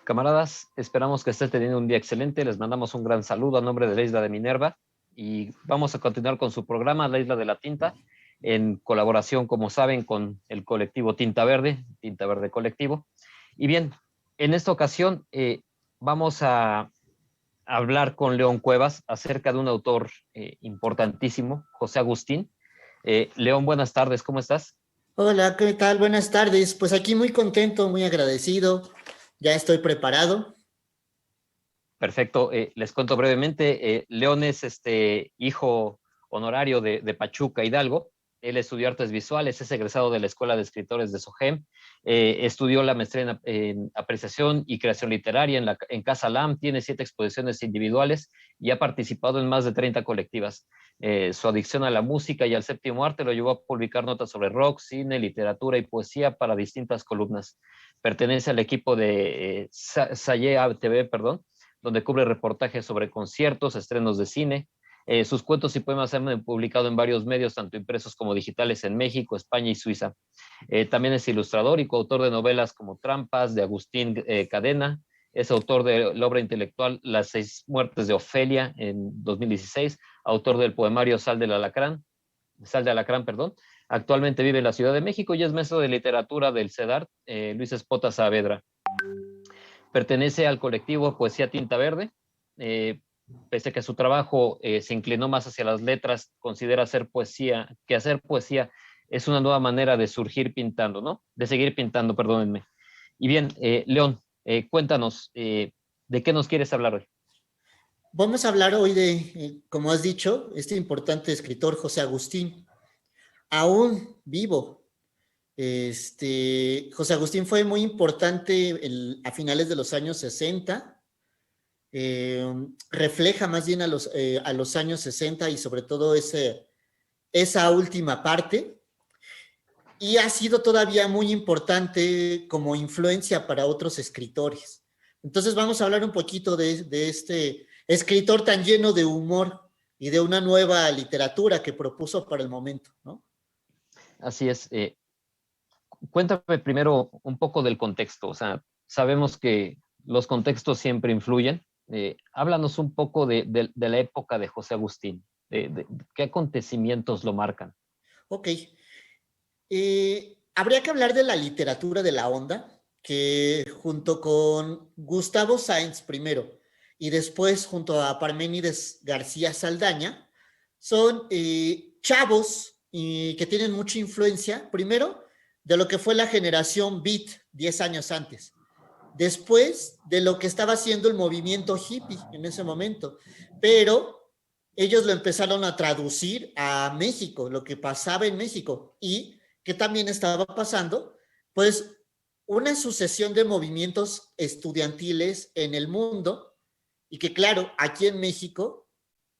Camaradas, esperamos que estén teniendo un día excelente. Les mandamos un gran saludo a nombre de la Isla de Minerva y vamos a continuar con su programa, La Isla de la Tinta, en colaboración, como saben, con el colectivo Tinta Verde Colectivo. Y bien, en esta ocasión vamos a hablar con León Cuevas acerca de un autor importantísimo, José Agustín. León, buenas tardes, ¿cómo estás? Hola, ¿qué tal? Buenas tardes. Pues aquí muy contento, muy agradecido. Ya estoy preparado. Perfecto. Les cuento brevemente. León es hijo honorario de Pachuca, Hidalgo. Él estudió artes visuales, es egresado de la Escuela de Escritores de SOGEM. Estudió la maestría en apreciación y creación literaria en Casa LAM. Tiene 7 exposiciones individuales y ha participado en más de 30 colectivas. Su adicción a la música y al séptimo arte lo llevó a publicar notas sobre rock, cine, literatura y poesía para distintas columnas. Pertenece al equipo de Salle TV, perdón, donde cubre reportajes sobre conciertos, estrenos de cine. Sus cuentos y poemas se han publicado en varios medios, tanto impresos como digitales, en México, España y Suiza. También es ilustrador y coautor de novelas como Trampas, de Agustín Cadena. Es autor de la obra intelectual Las 6 muertes de Ofelia, en 2016. Autor del poemario Sal de Alacrán, perdón. Actualmente vive en la Ciudad de México y es maestro de literatura del CEDART, Luis Espota Saavedra. Pertenece al colectivo Poesía Tinta Verde. Pese a que su trabajo se inclinó más hacia las letras, considera hacer poesía es una nueva manera de surgir pintando, ¿no? De seguir pintando, perdónenme. Y bien, León, cuéntanos, ¿de qué nos quieres hablar hoy? Vamos a hablar hoy de, como has dicho, este importante escritor José Agustín, aún vivo. José Agustín fue muy importante a finales de los años 60. Refleja más bien a los años 60 y sobre todo esa última parte. Y ha sido todavía muy importante como influencia para otros escritores. Entonces vamos a hablar un poquito de este escritor tan lleno de humor y de una nueva literatura que propuso para el momento, ¿no? Así es. Cuéntame primero un poco del contexto. O sea, sabemos que los contextos siempre influyen. Háblanos un poco de la época de José Agustín, de qué acontecimientos lo marcan. Ok. Habría que hablar de la literatura de la onda, que junto con Gustavo Sáenz primero y después junto a Parménides García Saldaña, son chavos que tienen mucha influencia, primero, de lo que fue la generación Beat 10 años antes, después de lo que estaba haciendo el movimiento hippie en ese momento, pero ellos lo empezaron a traducir a México, lo que pasaba en México y que también estaba pasando, pues una sucesión de movimientos estudiantiles en el mundo y que claro, aquí en México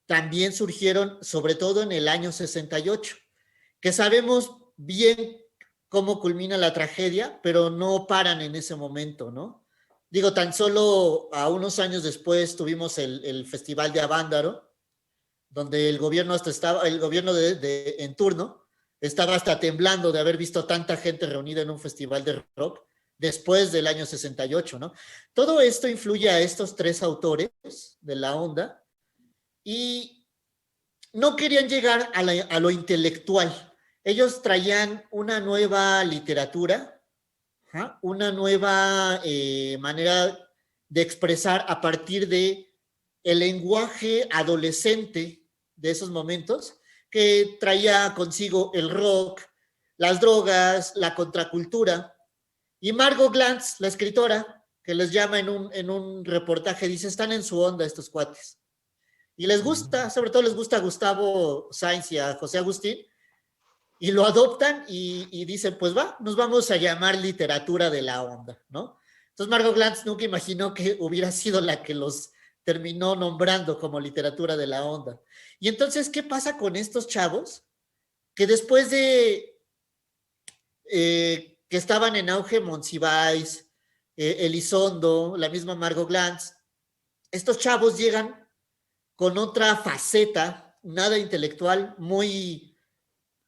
también surgieron, sobre todo en el año 68, que sabemos bien cómo culmina la tragedia, pero no paran en ese momento, ¿no? Digo, tan solo a unos años después tuvimos el Festival de Avándaro, donde el gobierno hasta estaba, el gobierno en turno, estaba hasta temblando de haber visto tanta gente reunida en un festival de rock después del año 68, ¿no? Todo esto influye a estos tres autores de la onda y no querían llegar a lo intelectual. Ellos traían una nueva literatura, una nueva manera de expresar a partir de el lenguaje adolescente de esos momentos, que traía consigo el rock, las drogas, la contracultura. Y Margot Glantz, la escritora, que les llama en un reportaje, dice, están en su onda estos cuates. Y les gusta, sobre todo les gusta a Gustavo Sáenz y a José Agustín, y lo adoptan y dicen, pues va, nos vamos a llamar literatura de la onda, ¿no? Entonces Margot Glantz nunca imaginó que hubiera sido la que los terminó nombrando como literatura de la onda. Y entonces, ¿qué pasa con estos chavos? Que después de que estaban en auge Monsiváis, Elizondo, la misma Margot Glantz, estos chavos llegan con otra faceta, nada intelectual, muy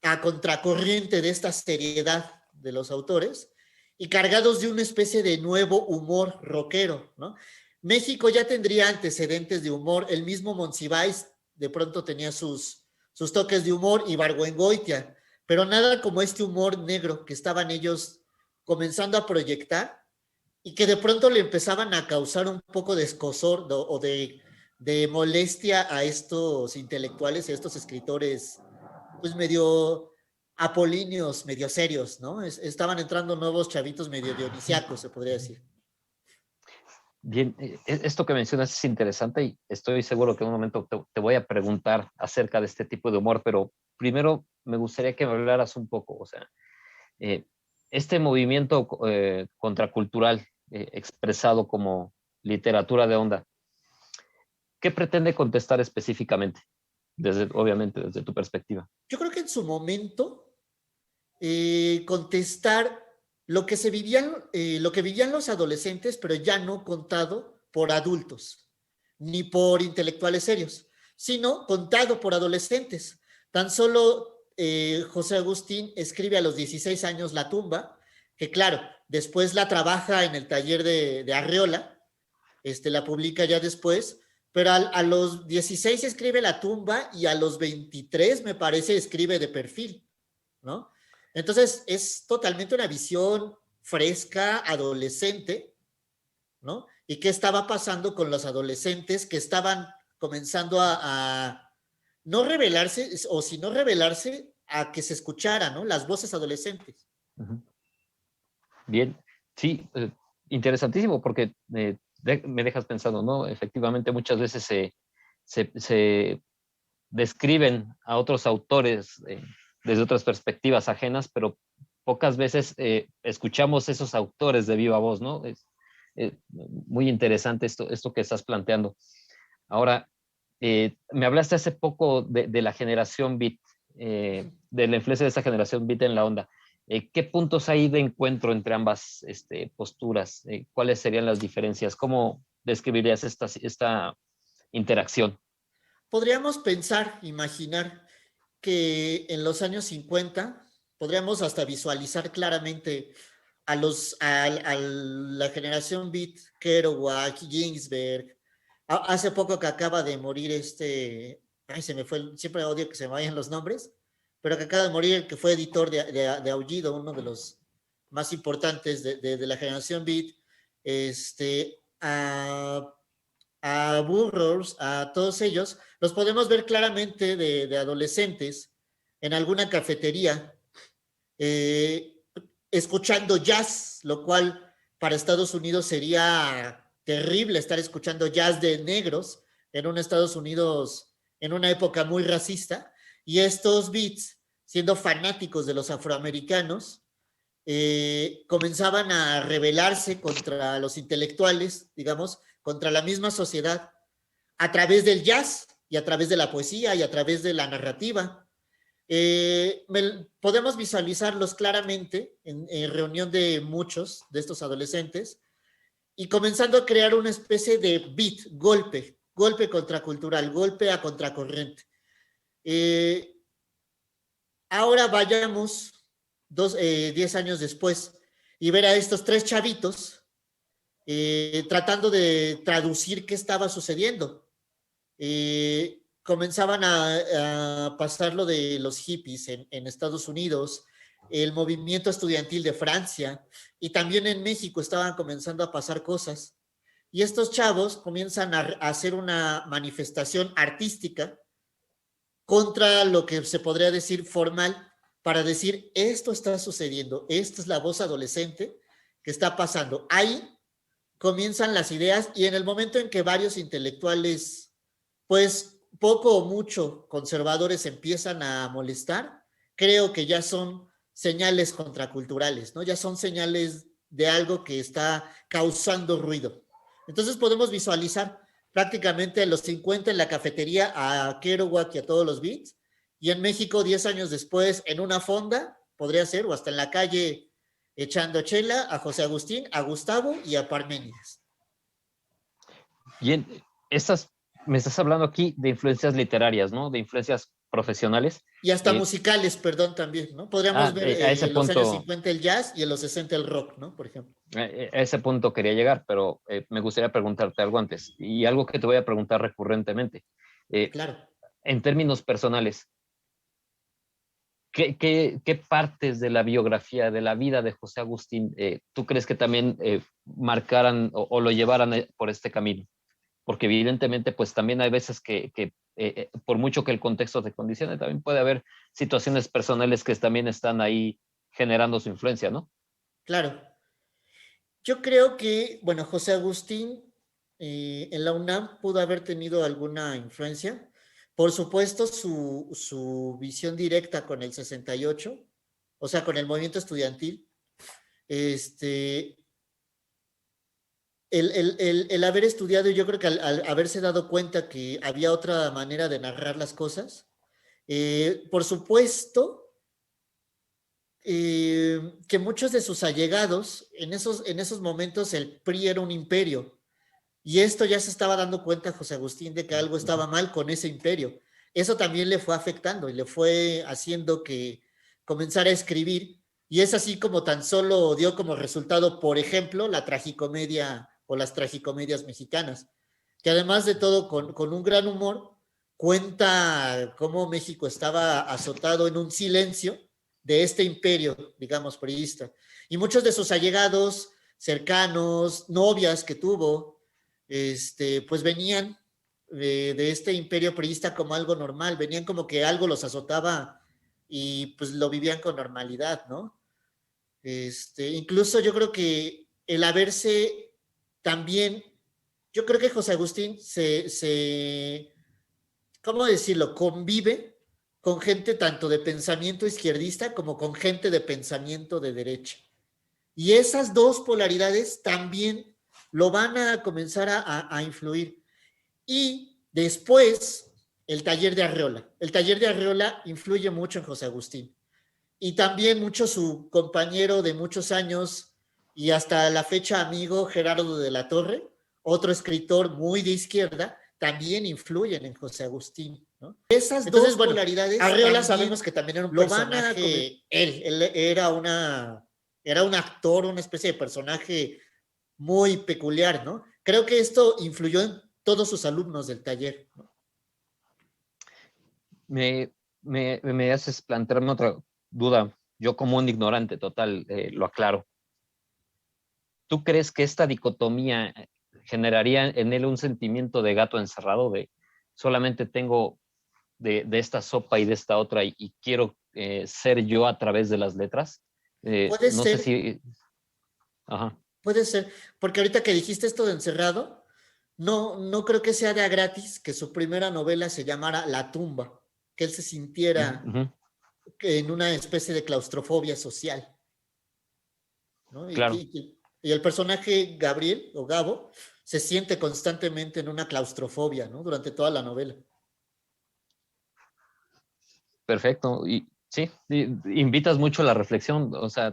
a contracorriente de esta seriedad de los autores, y cargados de una especie de nuevo humor rockero, ¿no? México ya tendría antecedentes de humor, el mismo Monsiváis de pronto tenía sus toques de humor y Ibargüengoitia, pero nada como este humor negro que estaban ellos comenzando a proyectar y que de pronto le empezaban a causar un poco de escozor o de molestia a estos intelectuales, a estos escritores, pues medio apolíneos, medio serios, ¿no? Estaban entrando nuevos chavitos medio dionisiacos, se podría decir. Bien, esto que mencionas es interesante y estoy seguro que en un momento te voy a preguntar acerca de este tipo de humor, pero primero me gustaría que me hablaras un poco, o sea, eh, este movimiento contracultural expresado como literatura de onda, ¿qué pretende contestar específicamente? Obviamente, desde tu perspectiva. Yo creo que en su momento contestar lo que vivían los adolescentes, pero ya no contado por adultos, ni por intelectuales serios, sino contado por adolescentes. Tan solo José Agustín escribe a los 16 años La tumba, que claro, después la trabaja en el taller de Arreola, la publica ya después, pero a los 16 escribe La tumba y a los 23 me parece escribe De perfil, ¿no? Entonces es totalmente una visión fresca, adolescente, ¿no? ¿Y qué estaba pasando con los adolescentes que estaban comenzando a no rebelarse, o si no rebelarse, a que se escucharan, ¿no? Las voces adolescentes. Uh-huh. Bien, sí, interesantísimo porque me dejas pensando, ¿no? Efectivamente, muchas veces se describen a otros autores desde otras perspectivas ajenas, pero pocas veces escuchamos esos autores de viva voz, ¿no? Es muy interesante esto que estás planteando. Ahora, me hablaste hace poco de la generación Beat, de la influencia de esta generación Beat en la onda. ¿Qué puntos hay de encuentro entre ambas posturas? ¿Cuáles serían las diferencias? ¿Cómo describirías esta interacción? Podríamos pensar, imaginar que en los años 50 podríamos hasta visualizar claramente a la generación Beat, Kerouac, Ginsberg. Hace poco que acaba de morir ay, se me fue, siempre odio que se me vayan los nombres, pero que acaba de morir el que fue editor de Aullido, uno de los más importantes de la generación Beat, a, a Burroughs, a todos ellos, los podemos ver claramente de adolescentes en alguna cafetería, eh, escuchando jazz, lo cual para Estados Unidos sería terrible estar escuchando jazz de negros en un Estados Unidos en una época muy racista, y estos beats, siendo fanáticos de los afroamericanos, comenzaban a rebelarse contra los intelectuales, digamos, contra la misma sociedad, a través del jazz y a través de la poesía y a través de la narrativa. Podemos visualizarlos claramente en reunión de muchos de estos adolescentes y comenzando a crear una especie de beat, golpe contracultural, golpe a contracorriente. Ahora vayamos 10 años después y ver a estos tres chavitos tratando de traducir qué estaba sucediendo. Comenzaban a pasar lo de los hippies en Estados Unidos, el movimiento estudiantil de Francia, y también en México estaban comenzando a pasar cosas. Y estos chavos comienzan a hacer una manifestación artística contra lo que se podría decir formal, para decir, esto está sucediendo, esta es la voz adolescente que está pasando. Ahí comienzan las ideas, y en el momento en que varios intelectuales, pues poco o mucho conservadores, empiezan a molestar, creo que ya son señales contraculturales, ¿no? Ya son señales de algo que está causando ruido. Entonces podemos visualizar prácticamente en los 50 en la cafetería a Kerouac y a todos los beats, y en México 10 años después en una fonda, podría ser, o hasta en la calle echando chela, a José Agustín, a Gustavo y a Parménides. Bien, me estás hablando aquí de influencias literarias, ¿no? De influencias profesionales. Y hasta musicales, perdón, también, ¿no? Podríamos ver A ese en los años punto, 50 el jazz y en los 60 el rock, ¿no? Por ejemplo. a ese punto quería llegar, pero me gustaría preguntarte algo antes, y algo que te voy a preguntar recurrentemente. Eh, Claro. en términos personales, ¿qué partes de la biografía, de la vida de José Agustín, tú crees que también marcaran o lo llevaran por este camino? Porque evidentemente, pues también hay veces que por mucho que el contexto te condicione, también puede haber situaciones personales que también están ahí generando su influencia, ¿no? Claro. Yo creo que, bueno, José Agustín en la UNAM pudo haber tenido alguna influencia. Por supuesto, su visión directa con el 68, o sea, con el movimiento estudiantil, este, el haber estudiado, yo creo que al haberse dado cuenta que había otra manera de narrar las cosas, por supuesto, que muchos de sus allegados, en esos momentos el PRI era un imperio, y esto ya se estaba dando cuenta José Agustín de que algo estaba mal con ese imperio. Eso también le fue afectando y le fue haciendo que comenzara a escribir, y es así como tan solo dio como resultado, por ejemplo, la tragicomedia o las tragicomedias mexicanas, que además de todo con un gran humor, cuenta cómo México estaba azotado en un silencio de este imperio, digamos, priista. Y muchos de sus allegados, cercanos, novias que tuvo, pues venían de este imperio priista como algo normal, venían como que algo los azotaba y pues lo vivían con normalidad, ¿no? Incluso yo creo que el haberse también, yo creo que José Agustín ¿cómo decirlo? Convive con gente tanto de pensamiento izquierdista como con gente de pensamiento de derecha. Y esas dos polaridades también lo van a comenzar a influir. Y después, el taller de Arreola. El taller de Arreola influye mucho en José Agustín. Y también mucho su compañero de muchos años y hasta la fecha amigo Gerardo de la Torre, otro escritor muy de izquierda, también influyen en José Agustín, ¿no? Esas entonces, dos bueno, polaridades. Arreola sabemos que también era un personaje. Él era un actor, una especie de personaje muy peculiar, ¿no? Creo que esto influyó en todos sus alumnos del taller, ¿no? Me haces plantearme otra duda. Yo como un ignorante total, lo aclaro. ¿Tú crees que esta dicotomía generaría en él un sentimiento de gato encerrado, de solamente tengo de esta sopa y de esta otra y quiero ser yo a través de las letras? Puede No sé ser, si... Ajá. puede ser, porque ahorita que dijiste esto de encerrado, no creo que sea de a gratis que su primera novela se llamara La tumba, que él se sintiera Uh-huh. en una especie de claustrofobia social, ¿no? Claro, Y el personaje Gabriel o Gabo se siente constantemente en una claustrofobia, ¿no? Durante toda la novela. perfecto. Y sí, invitas mucho a la reflexión, o sea,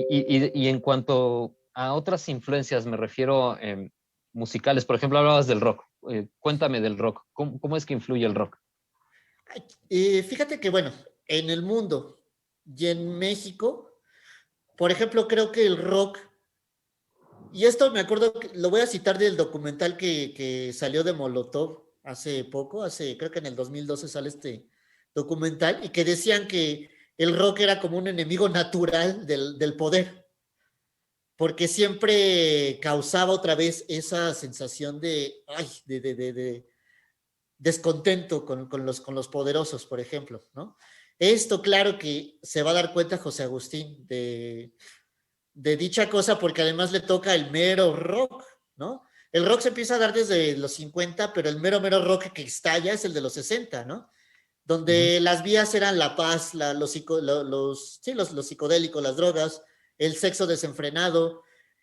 y en cuanto a otras influencias, me refiero musicales, por ejemplo, hablabas del rock. Cuéntame del rock. ¿Cómo es que influye el rock? Fíjate que, bueno, en el mundo y en México, por ejemplo, creo que el rock, y esto me acuerdo, lo voy a citar del documental que salió de Molotov hace poco, creo que en el 2012 sale este documental, y que decían que el rock era como un enemigo natural del poder, porque siempre causaba otra vez esa sensación de, ay, de descontento con los poderosos, por ejemplo, ¿no? Esto, claro que se va a dar cuenta José Agustín de dicha cosa, porque además le toca el mero rock, ¿no? El rock se empieza a dar desde los 50, pero el mero rock que estalla es el de los 60, ¿no? Uh-huh. Donde las vías eran la paz, los psicodélicos, las drogas, el sexo desenfrenado,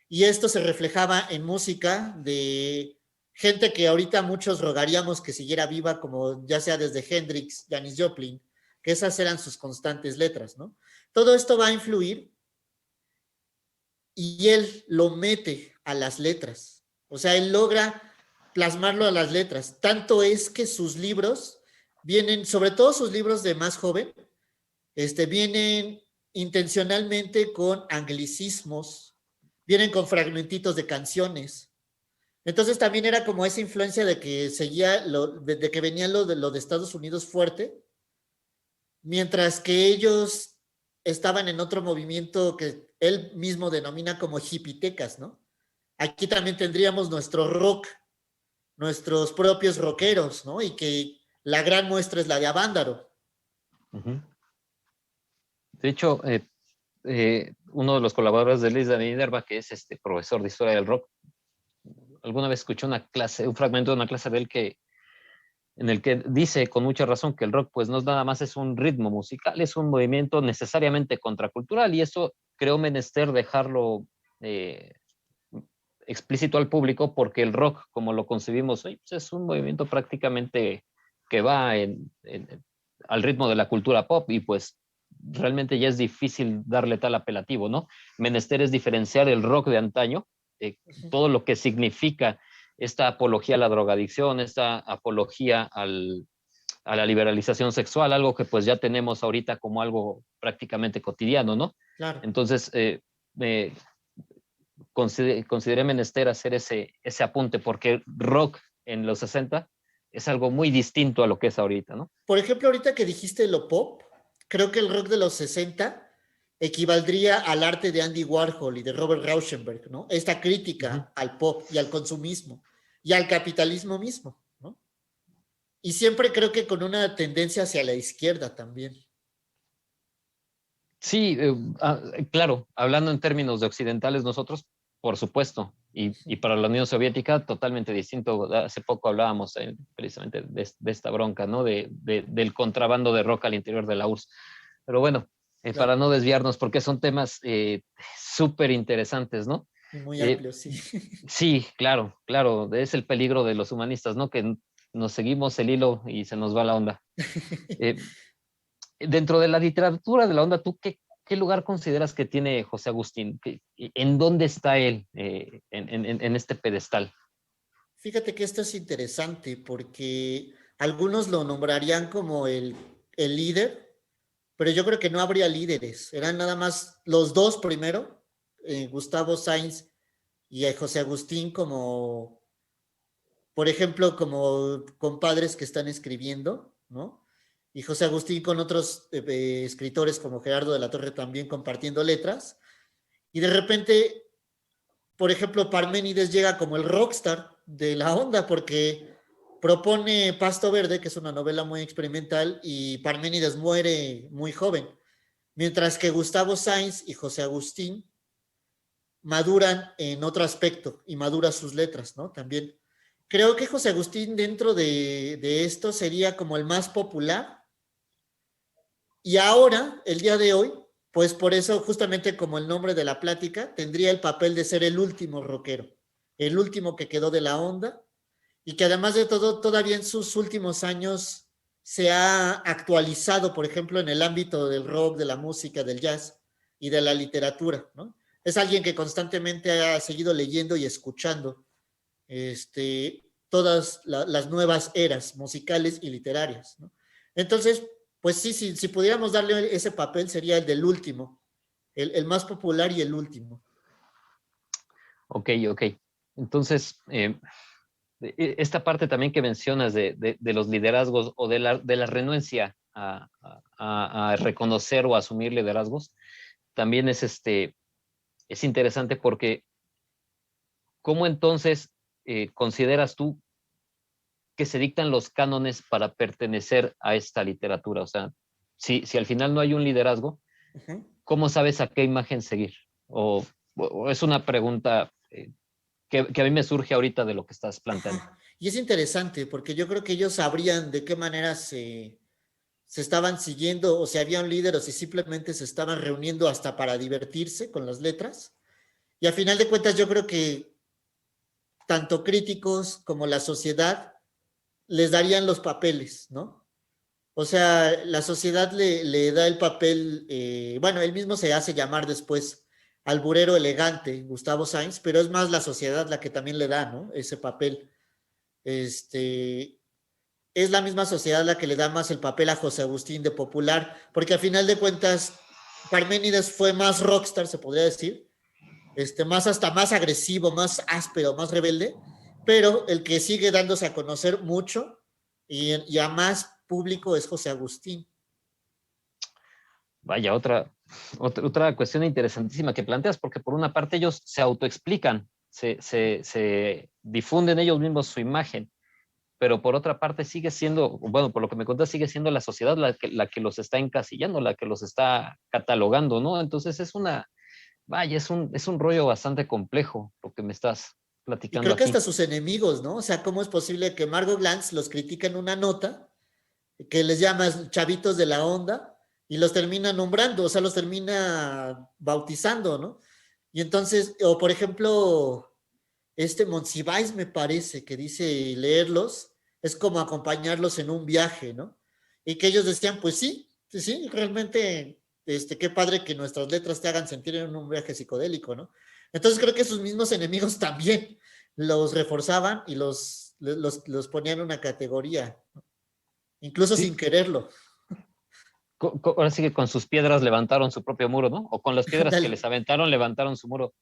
y esto se reflejaba en música de gente que ahorita muchos rogaríamos que siguiera viva, como ya sea desde Hendrix, Janis Joplin, que esas eran sus constantes letras, ¿no? Todo esto va a influir y él lo mete a las letras. O sea, él logra plasmarlo a las letras. Tanto es que sus libros vienen, sobre todo sus libros de más joven, vienen intencionalmente con anglicismos, vienen con fragmentitos de canciones. Entonces también era como esa influencia de que seguía, de que venía lo de Estados Unidos fuerte, mientras que ellos estaban en otro movimiento que él mismo denomina como hipitecas, ¿no? Aquí también tendríamos nuestro rock, nuestros propios rockeros, ¿no? Y que la gran muestra es la de Avándaro. Uh-huh. De hecho, uno de los colaboradores de Luis de Minerva, que es profesor de historia del rock, alguna vez escuché una clase, un fragmento de una clase de él en el que dice con mucha razón que el rock pues no es nada más es un ritmo musical, es un movimiento necesariamente contracultural, y eso creo menester dejarlo explícito al público, porque el rock, como lo concebimos hoy, pues es un movimiento prácticamente que va al ritmo de la cultura pop, y pues realmente ya es difícil darle tal apelativo, ¿no? Menester es diferenciar el rock de antaño, todo lo que significa esta apología a la drogadicción, esta apología a la liberalización sexual, algo que pues ya tenemos ahorita como algo prácticamente cotidiano, ¿no? Claro. Entonces, consideré menester hacer ese apunte, porque rock en los 60 es algo muy distinto a lo que es ahorita, ¿no? Por ejemplo, ahorita que dijiste lo pop, creo que el rock de los 60 equivaldría al arte de Andy Warhol y de Robert Rauschenberg, ¿no? Esta crítica Uh-huh. al pop y al consumismo y al capitalismo mismo, ¿no? Y siempre creo que con una tendencia hacia la izquierda también. Sí, claro, hablando en términos de occidentales nosotros, por supuesto, y para la Unión Soviética totalmente distinto. Hace poco hablábamos precisamente de esta bronca, ¿no? Del contrabando de rock al interior de la URSS. Pero bueno, Claro. para no desviarnos, porque son temas súper interesantes, ¿no? Y muy Eh, amplio, sí. sí, claro, claro, es el peligro de los humanistas, ¿no? Que nos seguimos el hilo y se nos va la onda. Eh, Dentro de la literatura de la onda, ¿tú qué lugar consideras que tiene José Agustín? ¿En dónde está él en este pedestal? Fíjate que esto es interesante porque algunos lo nombrarían como el líder, pero yo creo que no habría líderes. Eran nada más los dos primero, Gustavo Sainz y José Agustín, como, por ejemplo, como compadres que están escribiendo, ¿no? Y José Agustín con otros escritores como Gerardo de la Torre también compartiendo letras. Y de repente, por ejemplo, Parménides llega como el rockstar de la onda porque propone Pasto Verde, que es una novela muy experimental, y Parménides muere muy joven. Mientras que Gustavo Sainz y José Agustín maduran en otro aspecto y maduran sus letras, ¿no? También. Creo que José Agustín dentro de esto sería como el más popular. Y ahora, el día de hoy, pues por eso, justamente como el nombre de la plática, tendría el papel de ser el último rockero, el último que quedó de la onda y que además de todo, todavía en sus últimos años se ha actualizado, por ejemplo, en el ámbito del rock, de la música, del jazz y de la literatura, ¿no? Es alguien que constantemente ha seguido leyendo y escuchando todas las nuevas eras musicales y literarias, ¿no? Entonces, pues sí, si pudiéramos darle ese papel sería el del último, el más popular y el último. Ok, ok. Entonces, esta parte también que mencionas de los liderazgos o de la renuencia a reconocer o asumir liderazgos, también es interesante, porque ¿cómo entonces consideras tú que se dictan los cánones para pertenecer a esta literatura? O sea, si al final no hay un liderazgo, Uh -huh. ¿cómo sabes a qué imagen seguir? O es una pregunta que a mí me surge ahorita de lo que estás planteando. Ajá. Y es interesante porque yo creo que ellos sabrían de qué manera se estaban siguiendo o si había un líder o si simplemente se estaban reuniendo hasta para divertirse con las letras. Y a final de cuentas yo creo que tanto críticos como la sociedad les darían los papeles, ¿no? O sea, la sociedad le da el papel, bueno, él mismo se hace llamar después alburero elegante, Gustavo Sainz, pero es más la sociedad la que también le da, ¿no? Ese papel. Este, es la misma sociedad la que le da más el papel a José Agustín de popular, porque a final de cuentas Parménides fue más rockstar, se podría decir, hasta más agresivo, más áspero, más rebelde, pero el que sigue dándose a conocer mucho y a más público es José Agustín. Vaya, otra cuestión interesantísima que planteas, porque por una parte ellos se autoexplican, se difunden ellos mismos su imagen, pero por otra parte sigue siendo, bueno, por lo que me contas, sigue siendo la sociedad la que los está encasillando, la que los está catalogando, ¿no? Entonces vaya, es un rollo bastante complejo lo que me estás Y platicando creo que aquí. hasta sus enemigos, ¿no? O sea, ¿cómo es posible que Margot Glantz los critica en una nota que les llama chavitos de la onda y los termina nombrando, o sea, los termina bautizando, ¿no? Y entonces, o por ejemplo, Monsiváis me parece que dice leerlos es como acompañarlos en un viaje, ¿no? Y que ellos decían, pues sí, sí, sí, realmente, qué padre que nuestras letras te hagan sentir en un viaje psicodélico, ¿no? Entonces creo que sus mismos enemigos también los reforzaban y los ponían en una categoría, ¿no? Incluso Sí, sin quererlo. ahora sí que con sus piedras levantaron su propio muro, ¿no? O con las piedras que Dale, les aventaron, levantaron su muro.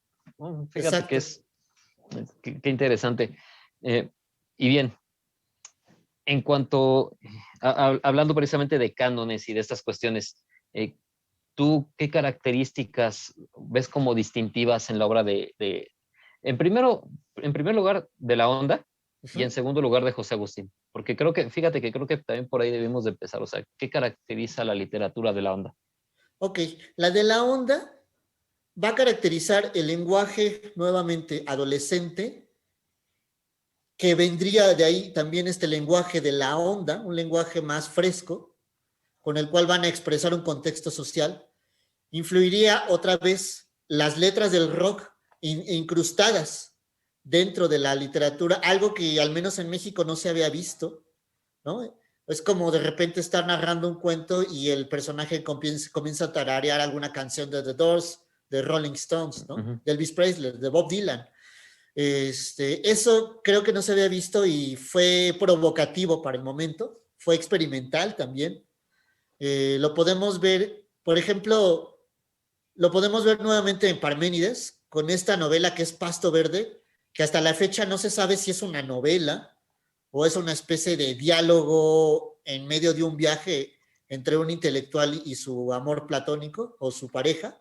Fíjate que exacto. qué interesante. Eh, y bien, en cuanto, hablando precisamente de cánones y de estas cuestiones, ¿tú qué características ves como distintivas en la obra en primer lugar, de la onda y en Uh-huh. segundo lugar de José Agustín? Porque fíjate que creo que también por ahí debemos de empezar, o sea, ¿qué caracteriza la literatura de la onda? Ok, la de la onda va a caracterizar el lenguaje nuevamente adolescente, que vendría de ahí también este lenguaje de la onda, un lenguaje más fresco, con el cual van a expresar un contexto social. Influiría otra vez las letras del rock incrustadas dentro de la literatura, algo que al menos en México no se había visto, ¿no? Es como de repente estar narrando un cuento y el personaje comienza a tararear alguna canción de The Doors, de Rolling Stones, ¿no? Ujú. De Elvis Presley, de Bob Dylan. Eso creo que no se había visto y fue provocativo para el momento, fue experimental también. Lo podemos ver, por ejemplo, lo podemos ver nuevamente en Parménides, con esta novela que es Pasto Verde, que hasta la fecha no se sabe si es una novela o es una especie de diálogo en medio de un viaje entre un intelectual y su amor platónico o su pareja.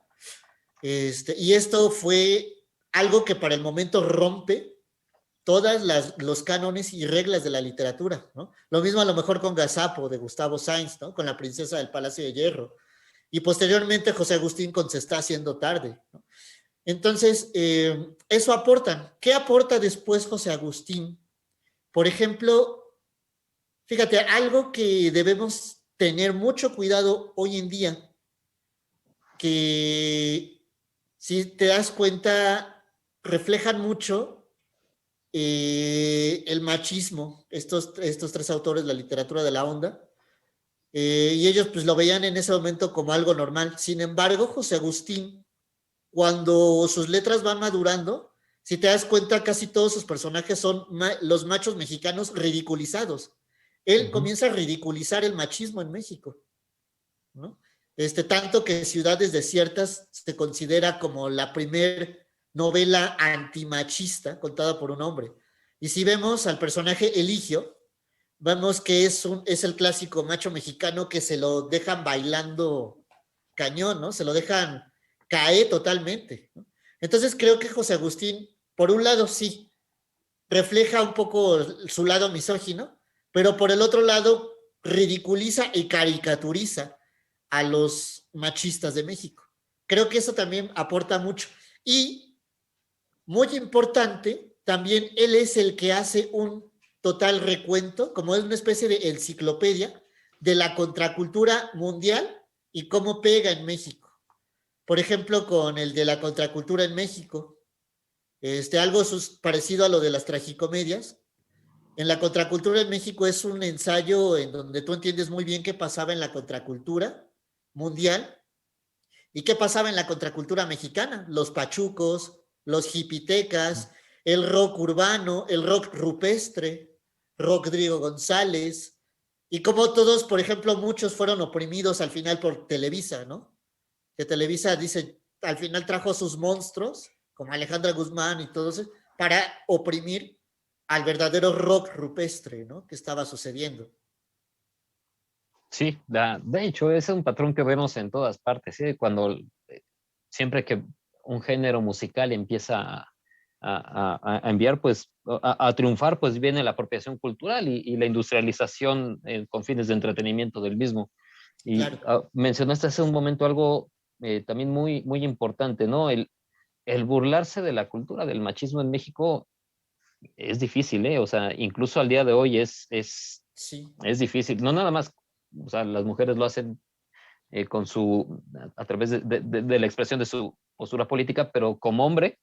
Y esto fue algo que para el momento rompe todas los cánones y reglas de la literatura, ¿no? Lo mismo a lo mejor con Gazapo de Gustavo Sainz, ¿no? Con la princesa del Palacio de Hierro. Y posteriormente José Agustín con Se está haciendo tarde, ¿no? Entonces, eso aportan. ¿Qué aporta después José Agustín? Por ejemplo, fíjate, algo que debemos tener mucho cuidado hoy en día, que si te das cuenta, reflejan mucho el machismo, estos tres autores, la literatura de la onda, y ellos pues lo veían en ese momento como algo normal. Sin embargo, José Agustín, cuando sus letras van madurando, si te das cuenta, casi todos sus personajes son los machos mexicanos ridiculizados. Él Ujú. comienza a ridiculizar el machismo en México, ¿no? Tanto que Ciudades Desiertas se considera como la primer novela antimachista contada por un hombre. Y si vemos al personaje Eligio, vemos que es el clásico macho mexicano que se lo dejan bailando cañón, ¿no? Se lo dejan caer totalmente, ¿no? Entonces creo que José Agustín, por un lado sí, refleja un poco su lado misógino, pero por el otro lado ridiculiza y caricaturiza a los machistas de México. Creo que eso también aporta mucho. Y muy importante, también él es el que hace un total recuento, como es una especie de enciclopedia de la contracultura mundial y cómo pega en México. Por ejemplo, con el de la contracultura en México, algo parecido a lo de las tragicomedias. En la contracultura en México es un ensayo en donde tú entiendes muy bien qué pasaba en la contracultura mundial y qué pasaba en la contracultura mexicana. Los pachucos, los hipitecas, el rock urbano, el rock rupestre, Rodrigo González, Y como todos, por ejemplo, muchos fueron oprimidos al final por Televisa, ¿no? Que Televisa dice, al final trajo sus monstruos, como Alejandra Guzmán y todos, para oprimir al verdadero rock rupestre, ¿no? Que estaba sucediendo. Sí, de hecho, ese es un patrón que vemos en todas partes, ¿sí? Cuando siempre que un género musical empieza a enviar, pues, a triunfar, pues viene la apropiación cultural y la industrialización con fines de entretenimiento del mismo. Y Claro. mencionaste hace un momento algo también muy, muy importante, ¿no? El burlarse de la cultura del machismo en México es difícil, ¿eh? O sea, incluso al día de hoy Sí. es difícil. No nada más, o sea, las mujeres lo hacen a través de la expresión de su postura política, pero como hombre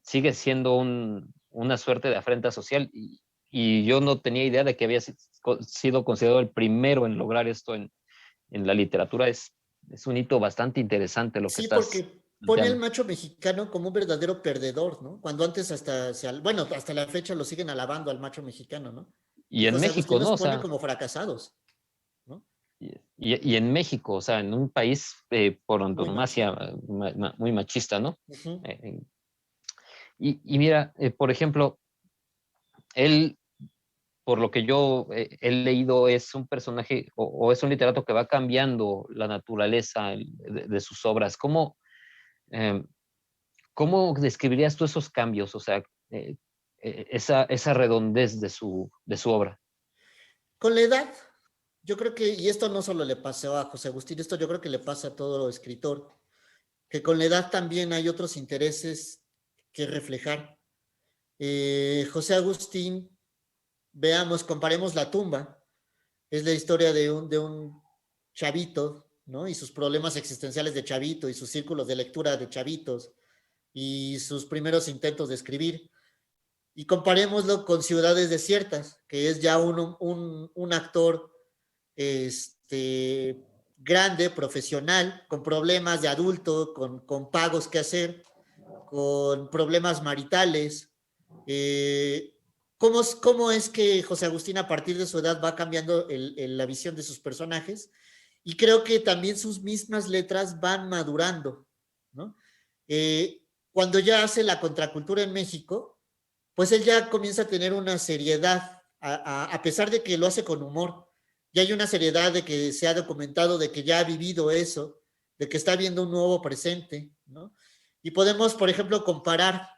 sigue siendo una suerte de afrenta social y yo no tenía idea de que había sido considerado el primero en lograr esto en la literatura. Es un hito bastante interesante lo que Sí, estás porque pone al planteando. macho mexicano como un verdadero perdedor, ¿no? Cuando antes hasta, bueno, hasta la fecha lo siguen alabando al macho mexicano, ¿no? Y Y en José México, Agustín los ¿no? O pone sea, como fracasados, ¿no? y en México, o sea, en un país por Muy antonomasia machista. muy machista, ¿no? Ujú. Eh, y mira, por ejemplo, él, por lo que yo he leído, es un personaje o es un literato que va cambiando la naturaleza de sus obras. Eh, ¿Cómo describirías tú esos cambios? O sea, esa redondez de su obra. Con la edad, yo creo que, y esto no solo le pasa a José Agustín, esto yo creo que le pasa a todo escritor, que con la edad también hay otros intereses que reflejar. José Agustín, veamos, comparemos La tumba, es la historia de un chavito, ¿no? Y sus problemas existenciales de chavito y sus círculos de lectura de chavitos y sus primeros intentos de escribir. Y comparémoslo con Ciudades Desiertas, que es ya un actor grande, profesional, con problemas de adulto, con pagos que hacer, con problemas maritales. ¿Cómo es que José Agustín a partir de su edad va cambiando la visión de sus personajes? Y creo que también sus mismas letras van madurando, ¿no? Cuando ya hace la contracultura en México, pues él ya comienza a tener una seriedad, a pesar de que lo hace con humor. Ya hay una seriedad de que se ha documentado, de que ya ha vivido eso, de que está viendo un nuevo presente, ¿no? Y podemos, por ejemplo, comparar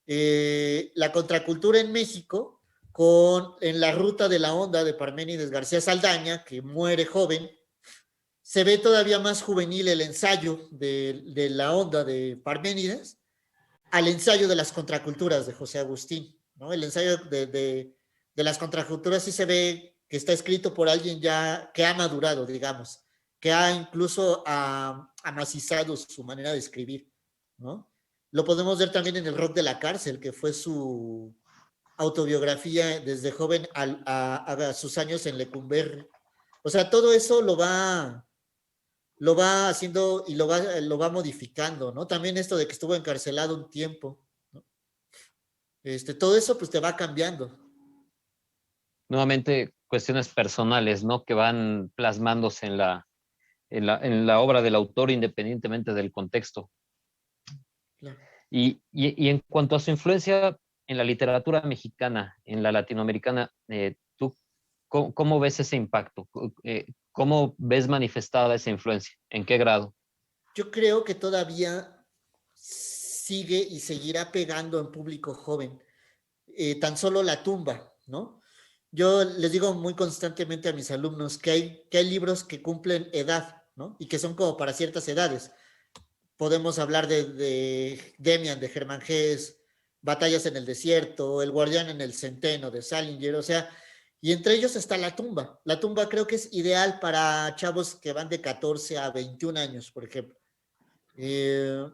la contracultura en México con en la ruta de la onda de Parménides García Saldaña, que muere joven. Se ve todavía más juvenil el ensayo de la onda de Parménides al ensayo de las contraculturas de José Agustín, ¿no? El ensayo de las contraculturas sí se ve que está escrito por alguien ya que ha madurado, digamos, que ha incluso amacizado su manera de escribir, ¿no? Lo podemos ver también en El rock de la cárcel, que fue su autobiografía desde joven a sus años en Lecumberri. O sea, todo eso lo va haciendo y lo va modificando, ¿no? También esto de que estuvo encarcelado un tiempo, ¿no? Todo eso pues te va cambiando. Nuevamente, cuestiones personales, ¿no? Que van plasmándose en la obra del autor independientemente del contexto. Claro. Y en cuanto a su influencia en la literatura mexicana, en la latinoamericana, ¿tú cómo ves ese impacto? ¿Cómo ves manifestada esa influencia? ¿En qué grado? Yo creo que todavía sigue y seguirá pegando en público joven. Tan solo La tumba, ¿no? Yo les digo muy constantemente a mis alumnos que hay libros que cumplen edad, ¿no? Y que son como para ciertas edades. Podemos hablar de Demian, de Germán Gess, Batallas en el Desierto, El Guardián en el Centeno, de Salinger, o sea, y entre ellos está La tumba. La tumba creo que es ideal para chavos que van de 14 a 21 años, por ejemplo. Eh,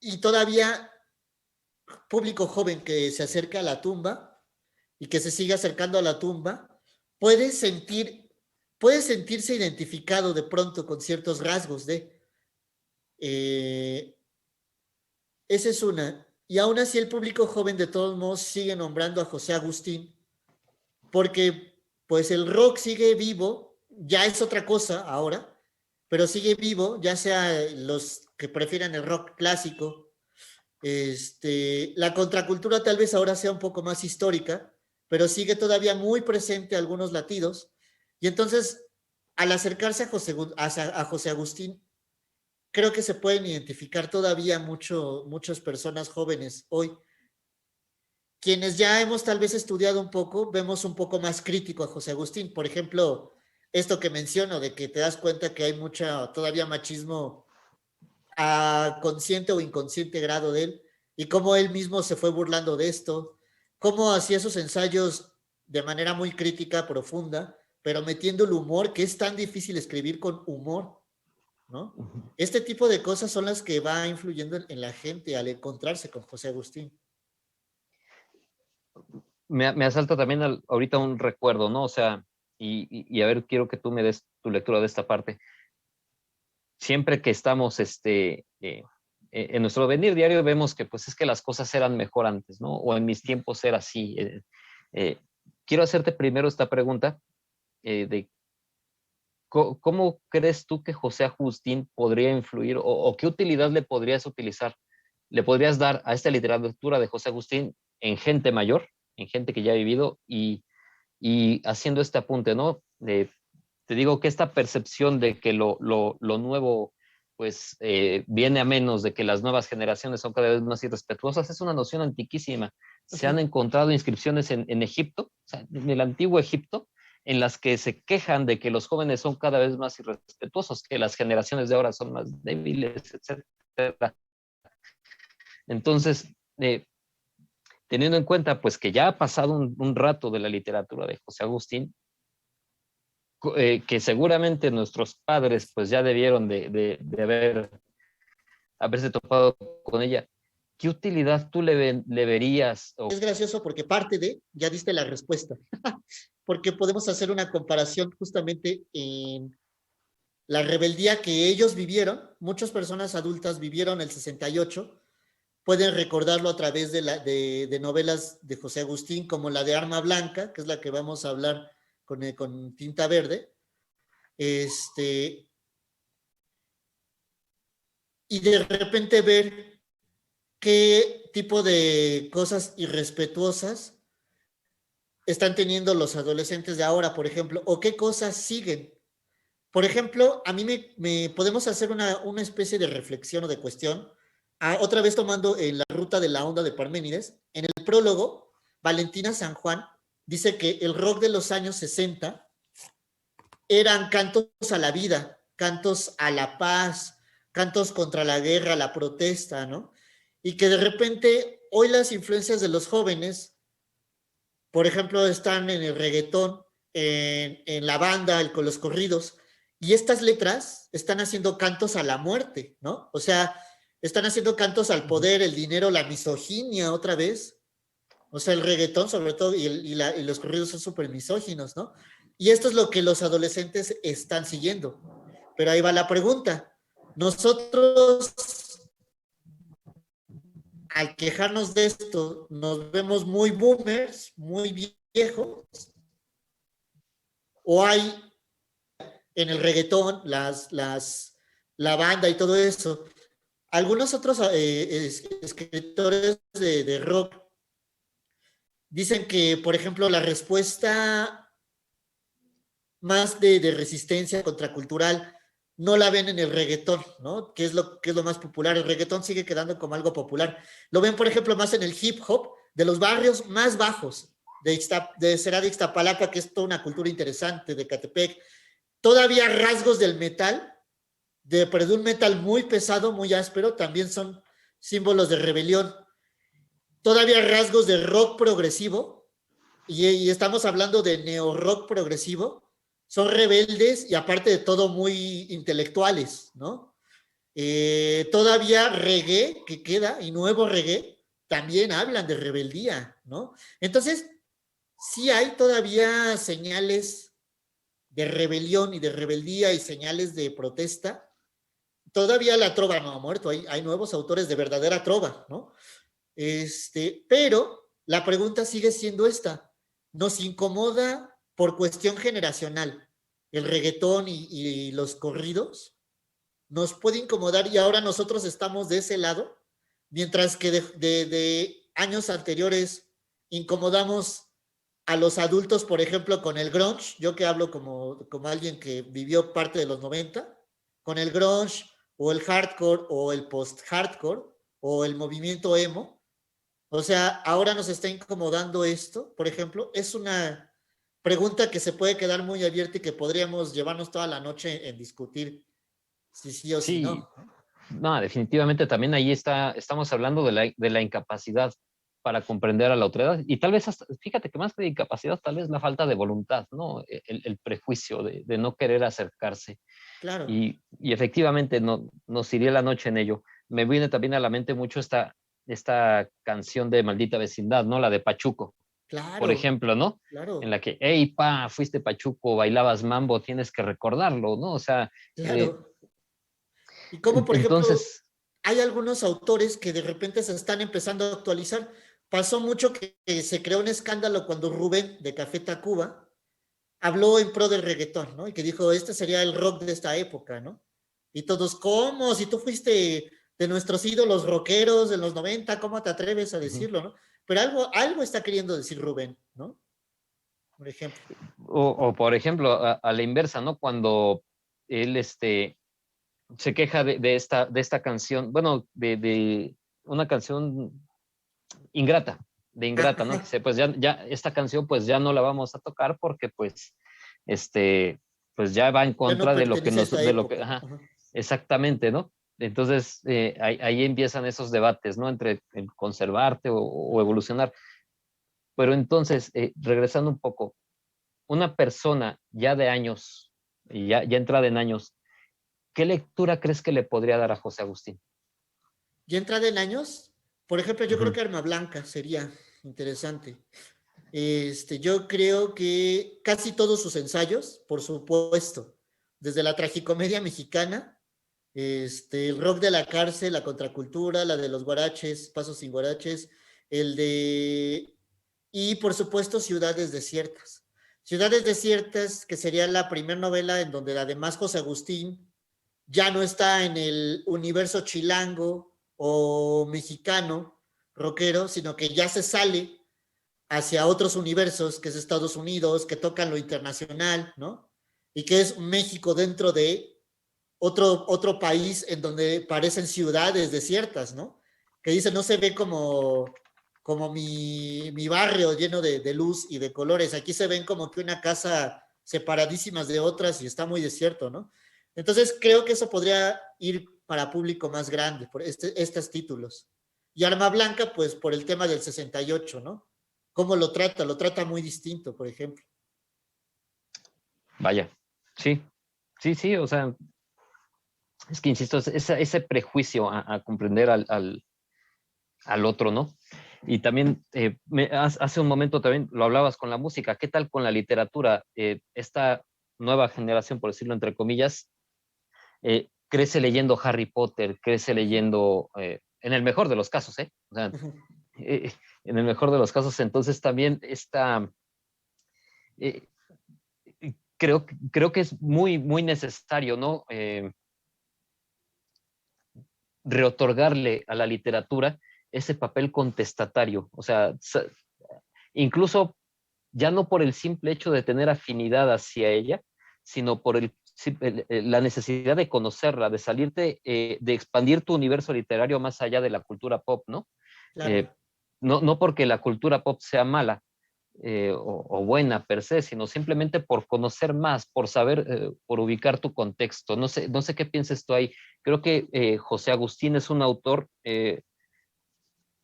y todavía público joven que se acerca a la tumba y que se sigue acercando a la tumba, puede sentir, puede sentirse identificado de pronto con ciertos rasgos de... Eh, esa es una. Y aún así el público joven de todos modos sigue nombrando a José Agustín porque pues el rock sigue vivo, ya es otra cosa ahora, pero sigue vivo, ya sea los que prefieren el rock clásico. La contracultura tal vez ahora sea un poco más histórica, pero sigue todavía muy presente algunos latidos. Y entonces, al acercarse a José Agustín, creo que se pueden identificar todavía muchas personas jóvenes hoy. Quienes ya hemos tal vez estudiado un poco, vemos un poco más crítico a José Agustín. Por ejemplo, esto que menciono, de que te das cuenta que hay mucha todavía machismo a consciente o inconsciente grado de él, y cómo él mismo se fue burlando de esto, cómo hacía esos ensayos de manera muy crítica, profunda, pero metiendo el humor, que es tan difícil escribir con humor, ¿no? Este tipo de cosas son las que va influyendo en la gente al encontrarse con José Agustín. Me asalta también ahorita un recuerdo, ¿no? O sea, y a ver, quiero que tú me des tu lectura de esta parte. Siempre que estamos en nuestro venir diario vemos que pues es que las cosas eran mejor antes, ¿no? O en mis tiempos era así. Eh, quiero hacerte primero esta pregunta de ¿cómo crees tú que José Agustín podría influir o qué utilidad le podrías utilizar, le podrías dar a esta literatura de José Agustín en gente mayor, en gente que ya ha vivido y haciendo este apunte, ¿no? Te digo que esta percepción de que lo nuevo pues viene a menos, de que las nuevas generaciones son cada vez más irrespetuosas, es una noción antiquísima. Se han encontrado inscripciones en Egipto, o sea, en el antiguo Egipto, en las que se quejan de que los jóvenes son cada vez más irrespetuosos, que las generaciones de ahora son más débiles, etcétera. Entonces, teniendo en cuenta pues que ya ha pasado un rato de la literatura de José Agustín, que seguramente nuestros padres pues ya debieron de haberse topado con ella. ¿Qué utilidad tú le verías? Es gracioso porque ya diste la respuesta, porque podemos hacer una comparación justamente en la rebeldía que ellos vivieron. Muchas personas adultas vivieron el 68, pueden recordarlo a través de novelas de José Agustín, como la de Arma Blanca, que es la que vamos a hablar con tinta verde. Y de repente ver qué tipo de cosas irrespetuosas están teniendo los adolescentes de ahora, por ejemplo, o qué cosas siguen. Por ejemplo, a mí me podemos hacer una especie de reflexión o de cuestión, otra vez tomando la ruta de la onda de Parménides. En el prólogo, Valentina San Juan dice que el rock de los años 60 eran cantos a la vida, cantos a la paz, cantos contra la guerra, la protesta, ¿no? Y que de repente hoy las influencias de los jóvenes, por ejemplo, están en el reggaetón, en la banda, con los corridos, y estas letras están haciendo cantos a la muerte, ¿no? O sea, están haciendo cantos al poder, el dinero, la misoginia otra vez. O sea, el reggaetón sobre todo y los corridos son súper misóginos, ¿no? Y esto es lo que los adolescentes están siguiendo. Pero ahí va la pregunta. Nosotros, al quejarnos de esto, nos vemos muy boomers, muy viejos, o hay en el reggaetón, la banda y todo eso. Algunos otros escritores de rock dicen que, por ejemplo, la respuesta más de resistencia contracultural no la ven en el reggaetón, ¿no? Que es lo más popular. El reggaetón sigue quedando como algo popular. Lo ven, por ejemplo, más en el hip hop de los barrios más bajos, será de Ixtapalapa, que es toda una cultura interesante, de Catepec. Todavía rasgos del metal, pero de un metal muy pesado, muy áspero, también son símbolos de rebelión. Todavía rasgos de rock progresivo, y estamos hablando de neo-rock progresivo, son rebeldes y aparte de todo muy intelectuales, ¿no? Todavía reggae que queda y nuevo reggae también hablan de rebeldía, ¿no? Entonces, sí hay todavía señales de rebelión y de rebeldía y señales de protesta. Todavía la trova no ha muerto, hay nuevos autores de verdadera trova, ¿no? Pero la pregunta sigue siendo esta. ¿Nos incomoda por cuestión generacional, el reggaetón y los corridos nos puede incomodar y ahora nosotros estamos de ese lado, mientras que de años anteriores incomodamos a los adultos, por ejemplo, con el grunge, yo que hablo como alguien que vivió parte de los 90, con el grunge o el hardcore o el post-hardcore o el movimiento emo. O sea, ahora nos está incomodando esto, por ejemplo, es una pregunta que se puede quedar muy abierta y que podríamos llevarnos toda la noche en discutir si sí o si Sí, no. no, definitivamente también ahí estamos hablando de la incapacidad para comprender a la otra edad y tal vez, hasta, fíjate que más que de incapacidad, tal vez la falta de voluntad, ¿no? El prejuicio de no querer acercarse Claro, y efectivamente no, nos iría la noche en ello. Me viene también a la mente mucho esta canción de Maldita Vecindad, ¿no? La de Pachuco, por claro, ejemplo, ¿no? En claro, la que, hey, pa, fuiste Pachuco, bailabas mambo, tienes que recordarlo, ¿no? O sea, eh, claro. Y como, por ejemplo, entonces, hay algunos autores que de repente se están empezando a actualizar. Pasó mucho que se creó un escándalo cuando Rubén de Café Tacuba habló en pro del reggaetón, ¿no? Y que dijo, este sería el rock de esta época, ¿no? Y todos, ¿cómo? Si tú fuiste de nuestros ídolos rockeros de los 90, ¿cómo te atreves a uh-huh. decirlo, no? Pero algo está queriendo decir Rubén, ¿no? Por ejemplo. O, por ejemplo, a la inversa, ¿no? Cuando él se queja de esta canción, bueno, de una canción ingrata, de Ah, Ingrata, ¿no? ajá. Dice, pues ya esta canción pues ya no la vamos a tocar porque este, pues ya va en Ya no contra de lo que pertenece a nos, esta de lo que, época. ajá, Ajá. exactamente, ¿no? Entonces, ahí empiezan esos debates, ¿no? Entre el conservarte o evolucionar. Pero entonces, regresando un poco, una persona ya de años, ya entrada en años, ¿qué lectura crees que le podría dar a José Agustín? Ya entrada en años, por ejemplo, yo creo Ujú. que Arma Blanca sería interesante. Yo creo que casi todos sus ensayos, por supuesto, desde la tragicomedia mexicana, el rock de la cárcel, la contracultura, la de los guaraches, Pasos sin guaraches, el de... Y por supuesto, Ciudades Desiertas. Ciudades Desiertas, que sería la primera novela en donde además José Agustín ya no está en el universo chilango o mexicano, rockero, sino que ya se sale hacia otros universos, que es Estados Unidos, que tocan lo internacional, ¿no? Y que es México dentro de otro país en donde parecen ciudades desiertas, ¿no? Que dice, no se ve como mi barrio lleno de luz y de colores, aquí se ven como que una casa separadísimas de otras y está muy desierto, ¿no? Entonces creo que eso podría ir para público más grande, por estos títulos. Y Arma Blanca, pues por el tema del 68, ¿no? ¿Cómo lo trata muy distinto, por ejemplo. Vaya, sí, sí, o sea, es que insisto, ese prejuicio a comprender al otro, ¿no? Y también hace un momento también lo hablabas con la música, ¿qué tal con la literatura? Esta nueva generación, por decirlo entre comillas, crece leyendo Harry Potter, crece leyendo, en el mejor de los casos, ¿eh? O sea, eh, en el mejor de los casos, entonces también eh, creo que es muy necesario, ¿no? Reotorgarle a la literatura ese papel contestatario, o sea, incluso ya no por el simple hecho de tener afinidad hacia ella, sino por la necesidad de conocerla, de salirte, de expandir tu universo literario más allá de la cultura pop, ¿no? Claro. Eh, no porque la cultura pop sea mala, o buena per se, sino simplemente por conocer más, por saber, por ubicar tu contexto. No sé qué piensas tú ahí. Creo que José Agustín es un autor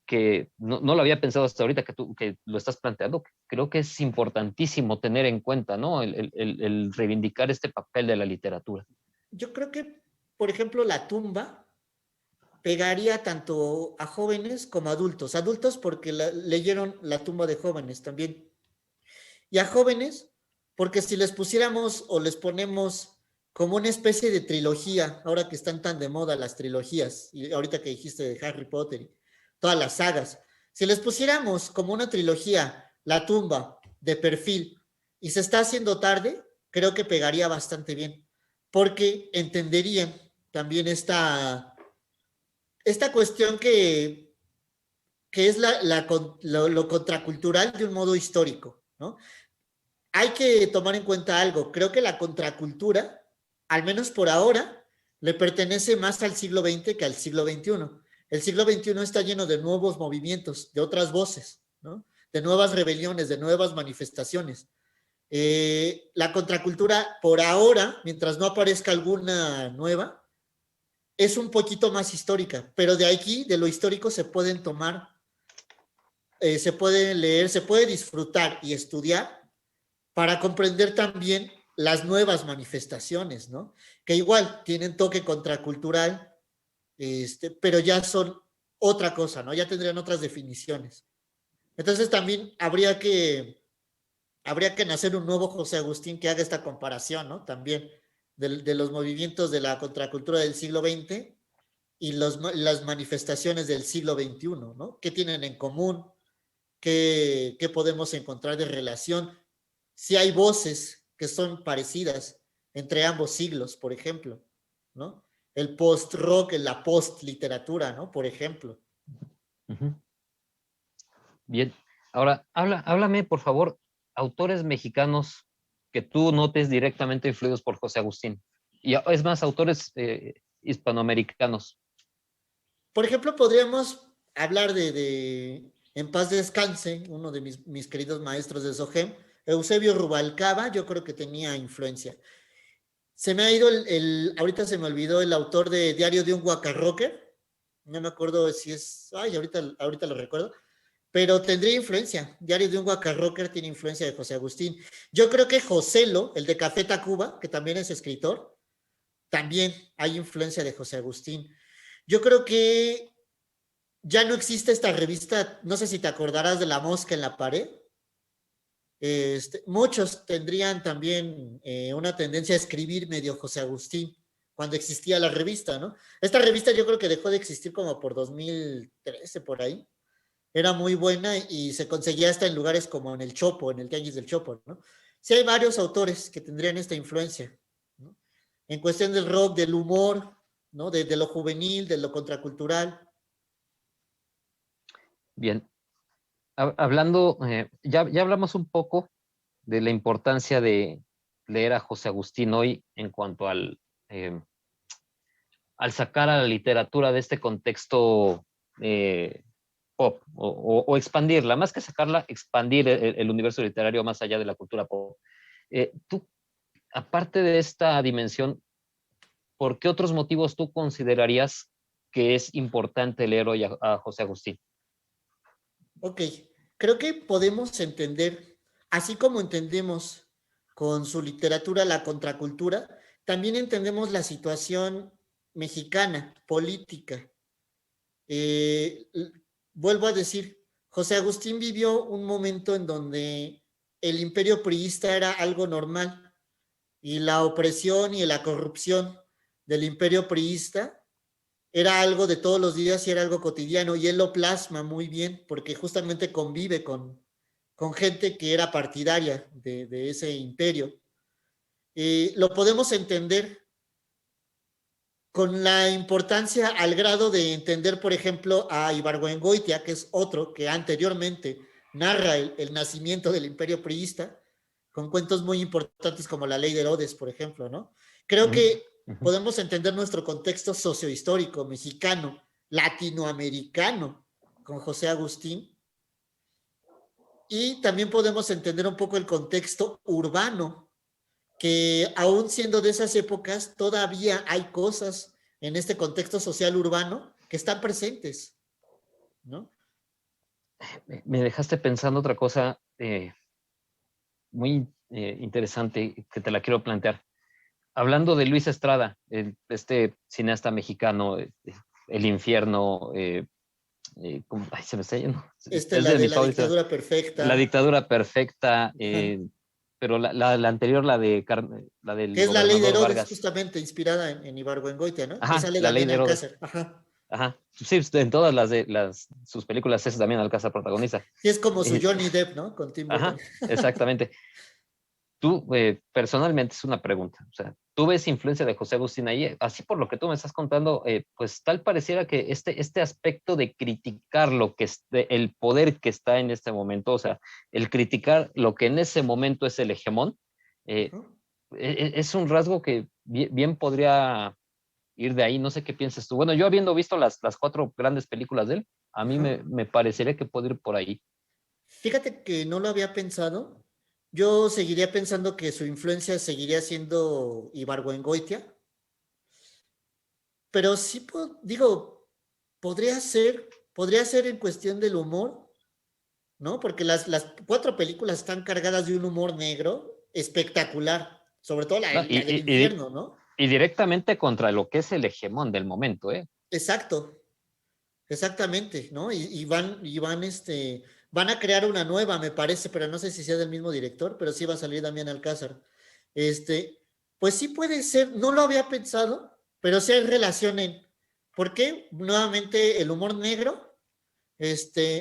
que no lo había pensado hasta ahorita que lo estás planteando. Creo que es importantísimo tener en cuenta, ¿no? El reivindicar este papel de la literatura. Yo creo que, por ejemplo, La tumba pegaría tanto a jóvenes como a adultos. Adultos porque leyeron La tumba de jóvenes también. Y a jóvenes porque si les pusiéramos o les ponemos como una especie de trilogía, ahora que están tan de moda las trilogías, y ahorita que dijiste de Harry Potter y todas las sagas, si les pusiéramos como una trilogía La tumba de perfil y se está haciendo tarde, creo que pegaría bastante bien, porque entenderían también esta cuestión que es lo contracultural de un modo histórico, ¿no? Hay que tomar en cuenta algo. Creo que la contracultura, al menos por ahora, le pertenece más al siglo XX que al siglo XXI. El siglo XXI está lleno de nuevos movimientos, de otras voces, ¿no? De nuevas rebeliones, de nuevas manifestaciones. La contracultura, por ahora, mientras no aparezca alguna nueva, es un poquito más histórica, pero de aquí, de lo histórico, se pueden tomar, se puede leer, se puede disfrutar y estudiar para comprender también las nuevas manifestaciones, ¿no? Que igual tienen toque contracultural, pero ya son otra cosa, ¿no? Ya tendrían otras definiciones. Entonces también habría que nacer un nuevo José Agustín que haga esta comparación, ¿no? También de los movimientos de la contracultura del siglo XX y las manifestaciones del siglo XXI, ¿no? ¿Qué tienen en común? ¿Qué podemos encontrar de relación? Si hay voces que son parecidas entre ambos siglos, por ejemplo, ¿no? El post-rock, la post-literatura, ¿no? Por ejemplo. Uh-huh. Bien. Ahora, háblame, por favor, autores mexicanos que tú notes directamente influidos por José Agustín. Y es más, autores hispanoamericanos. Por ejemplo, podríamos hablar En paz descanse, uno de mis queridos maestros de SOGEM, Eusebio Rubalcaba, yo creo que tenía influencia. Se me ha ido ahorita se me olvidó el autor de Diario de un Guacarrocker, no me acuerdo si es, ahorita lo recuerdo, pero tendría influencia. Diario de un Guacarrocker tiene influencia de José Agustín. Yo creo que Joselo, el de Café Tacuba, que también es escritor, también hay influencia de José Agustín. Yo creo que ya no existe esta revista, no sé si te acordarás de La Mosca en la Pared. Muchos tendrían también una tendencia a escribir medio José Agustín cuando existía la revista, ¿no? Esta revista yo creo que dejó de existir como por 2013, por ahí. Era muy buena y se conseguía hasta en lugares como en el Chopo, en el Tianguis del Chopo, ¿no? Sí hay varios autores que tendrían esta influencia, ¿no? En cuestión del rock, del humor, ¿no? De lo juvenil, de lo contracultural. Bien. Hablando, ya hablamos un poco de la importancia de leer a José Agustín hoy en cuanto al sacar a la literatura de este contexto pop o expandirla, más que sacarla, expandir el universo literario más allá de la cultura pop. Tú, aparte de esta dimensión, ¿por qué otros motivos tú considerarías que es importante leer hoy a José Agustín? Ok, creo que podemos entender, así como entendemos con su literatura la contracultura, también entendemos la situación mexicana, política. Eh, Vuelvo a decir, José Agustín vivió un momento en donde el imperio priista era algo normal y la opresión y la corrupción del imperio priista era algo de todos los días y era algo cotidiano, y él lo plasma muy bien porque justamente convive con gente que era partidaria de ese imperio. Lo podemos entender con la importancia al grado de entender, por ejemplo, a Ibargüengoitia, que es otro que anteriormente narra el nacimiento del imperio priista, con cuentos muy importantes como La Ley de Herodes, por ejemplo, ¿no? Creo que podemos entender nuestro contexto sociohistórico mexicano, latinoamericano, con José Agustín, y también podemos entender un poco el contexto urbano, que aún siendo de esas épocas, todavía hay cosas en este contexto social urbano que están presentes, ¿no? Me dejaste pensando otra cosa muy interesante que te la quiero plantear. Hablando de Luis Estrada, este cineasta mexicano, El Infierno, ay, se me está yendo. Es La de de mis la favoritos. dictadura La perfecta, dictadura perfecta, pero la anterior, la que del es La Ley de gobernador Herodes, Vargas. justamente inspirada en Ibargüengoitia, ¿no? Que Ajá, sale la ley Damián de Herodes. Alcázar. Ajá. Ajá. Sí, en todas sus películas es también Alcázar protagonista. Sí, es como su Johnny Depp, ¿no? Con Tim Burton. Ajá, exactamente. tú, personalmente, es una pregunta. O sea, ¿tú ves influencia de José Agustín ahí? Así por lo que tú me estás contando, pues tal pareciera que este aspecto de criticar lo que es el poder que está en este momento, o sea, el criticar lo que en ese momento es el hegemón, eh, Ujú. es un rasgo que bien podría ir de ahí. No sé qué piensas tú. Bueno, yo habiendo visto las cuatro grandes películas de él, a mí Ajá. me parecería que puede ir por ahí. Fíjate que no lo había pensado. Yo seguiría pensando que su influencia seguiría siendo Ibargüengoitia, pero sí, digo, podría ser en cuestión del humor, ¿no? Porque las cuatro películas están cargadas de un humor negro espectacular, sobre todo No, la del infierno, ¿no? y directamente contra lo que es el hegemón del momento, ¿eh? Exacto, exactamente, ¿no? Van a crear una nueva, me parece, pero no sé si sea del mismo director, pero sí va a salir Damián Alcázar. Este, pues sí puede ser, no lo había pensado, pero sí hay relación en, ¿por qué? Nuevamente el humor negro,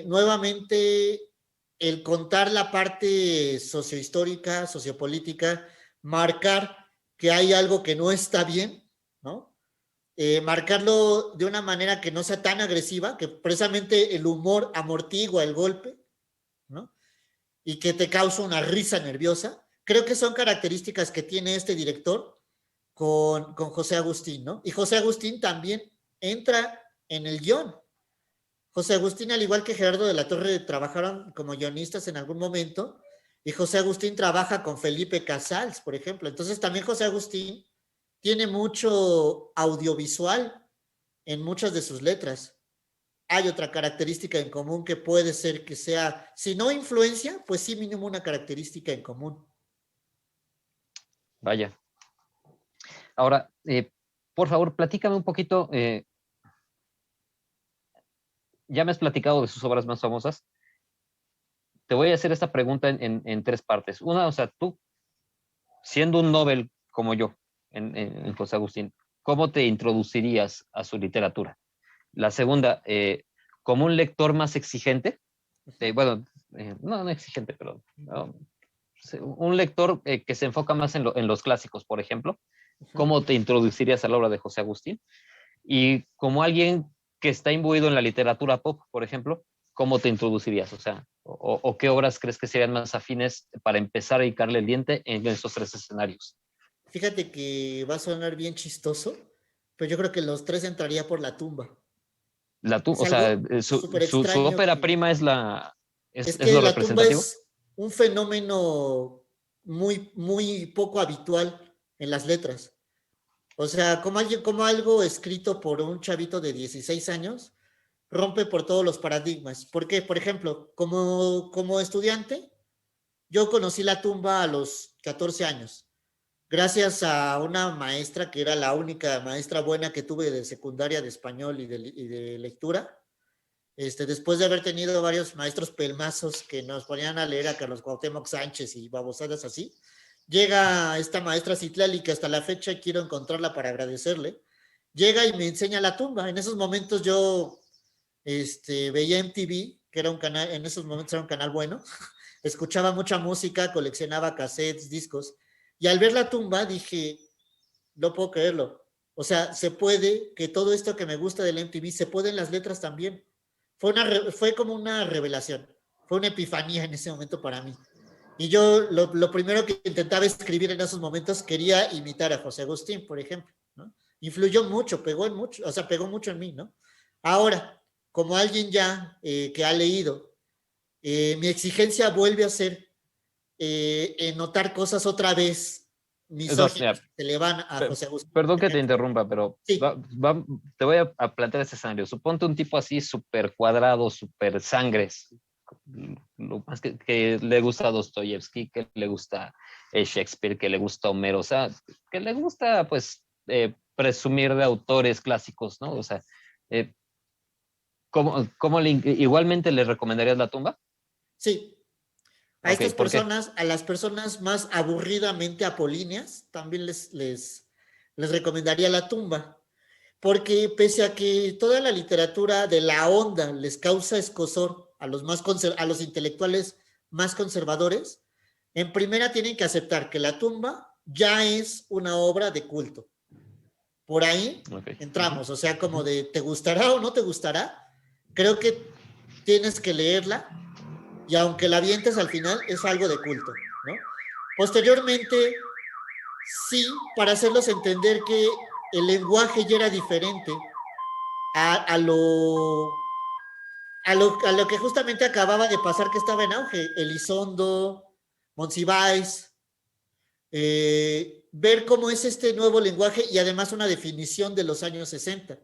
nuevamente el contar la parte sociohistórica, sociopolítica, marcar que hay algo que no está bien, ¿no? Marcarlo de una manera que no sea tan agresiva, que precisamente el humor amortigua el golpe, ¿no? Y que te causa una risa nerviosa. Creo que son características que tiene este director con José Agustín, ¿no? Y José Agustín también entra en el guión. José Agustín, al igual que Gerardo de la Torre, trabajaron como guionistas en algún momento, y José Agustín trabaja con Felipe Casals, por ejemplo. Entonces también José Agustín tiene mucho audiovisual en muchas de sus letras. Hay otra característica en común que puede ser que sea, si no influencia, pues sí mínimo una característica en común. Vaya. Ahora, por favor, platícame un poquito. Ya me has platicado de sus obras más famosas. Te voy a hacer esta pregunta en tres partes. Una, o sea, tú, siendo un Nobel como yo, en José Agustín, ¿cómo te introducirías a su literatura? La segunda, como un lector más exigente, bueno, no exigente, pero no, un lector que se enfoca más en los clásicos, por ejemplo, ¿cómo te introducirías a la obra de José Agustín? Y como alguien que está imbuido en la literatura pop, por ejemplo, ¿cómo te introducirías? O sea, o qué obras crees que serían más afines para empezar a hincarle el diente en esos tres escenarios. Fíjate que va a sonar bien chistoso, pero yo creo que los tres entraría por la tumba. Es O sea, algo súper su extraño ópera que... prima Es es que lo la tumba representativo. es un fenómeno muy poco habitual en las letras. O sea, como algo escrito por un chavito de 16 años rompe por todos los paradigmas. Porque, por ejemplo, como estudiante, yo conocí la tumba a los 14 años, gracias a una maestra que era la única maestra buena que tuve de secundaria de español y de lectura. Después de haber tenido varios maestros pelmazos que nos ponían a leer a Carlos Cuauhtémoc Sánchez y babosadas así, llega esta maestra Citlali, que hasta la fecha quiero encontrarla para agradecerle, llega y me enseña la tumba. En esos momentos yo veía MTV, que era un canal, en esos momentos era un canal bueno, escuchaba mucha música, coleccionaba cassettes, discos, y al ver la tumba dije, no puedo creerlo. O sea, se puede, que todo esto que me gusta del MTV, se puede en las letras también. Fue como una revelación, fue una epifanía en ese momento para mí. Y yo lo primero que intentaba escribir en esos momentos quería imitar a José Agustín, por ejemplo, ¿no? Influyó mucho, o sea, pegó mucho en mí, ¿no? Ahora, como alguien ya que ha leído, mi exigencia vuelve a ser notar cosas otra vez No, misóginas mira, que se le van a José Agustín. perdón que te interrumpa, pero Sí, te voy a plantear este escenario. Suponte un tipo así súper cuadrado, súper sangres, lo más que le gusta a Dostoyevsky, que le gusta Shakespeare, que le gusta Homero, o sea, que le gusta pues presumir de autores clásicos, ¿no? O sea, eh, igualmente le recomendarías La tumba? sí. A Ok, estas ¿por qué? personas, a las personas más aburridamente apolíneas, también les recomendaría La tumba. Porque pese a que toda la literatura de la onda les causa escozor a los intelectuales más conservadores, En primera tienen que aceptar que la tumba ya es una obra de culto. Por ahí entramos, o sea, como de ¿te gustará o no te gustará? Creo que tienes que leerla y aunque la avientes al final es algo de culto, ¿no? Posteriormente, sí, para hacerlos entender que el lenguaje ya era diferente a lo que justamente acababa de pasar que estaba en auge, Elizondo, Monsiváis, ver cómo es este nuevo lenguaje y además una definición de los años 60.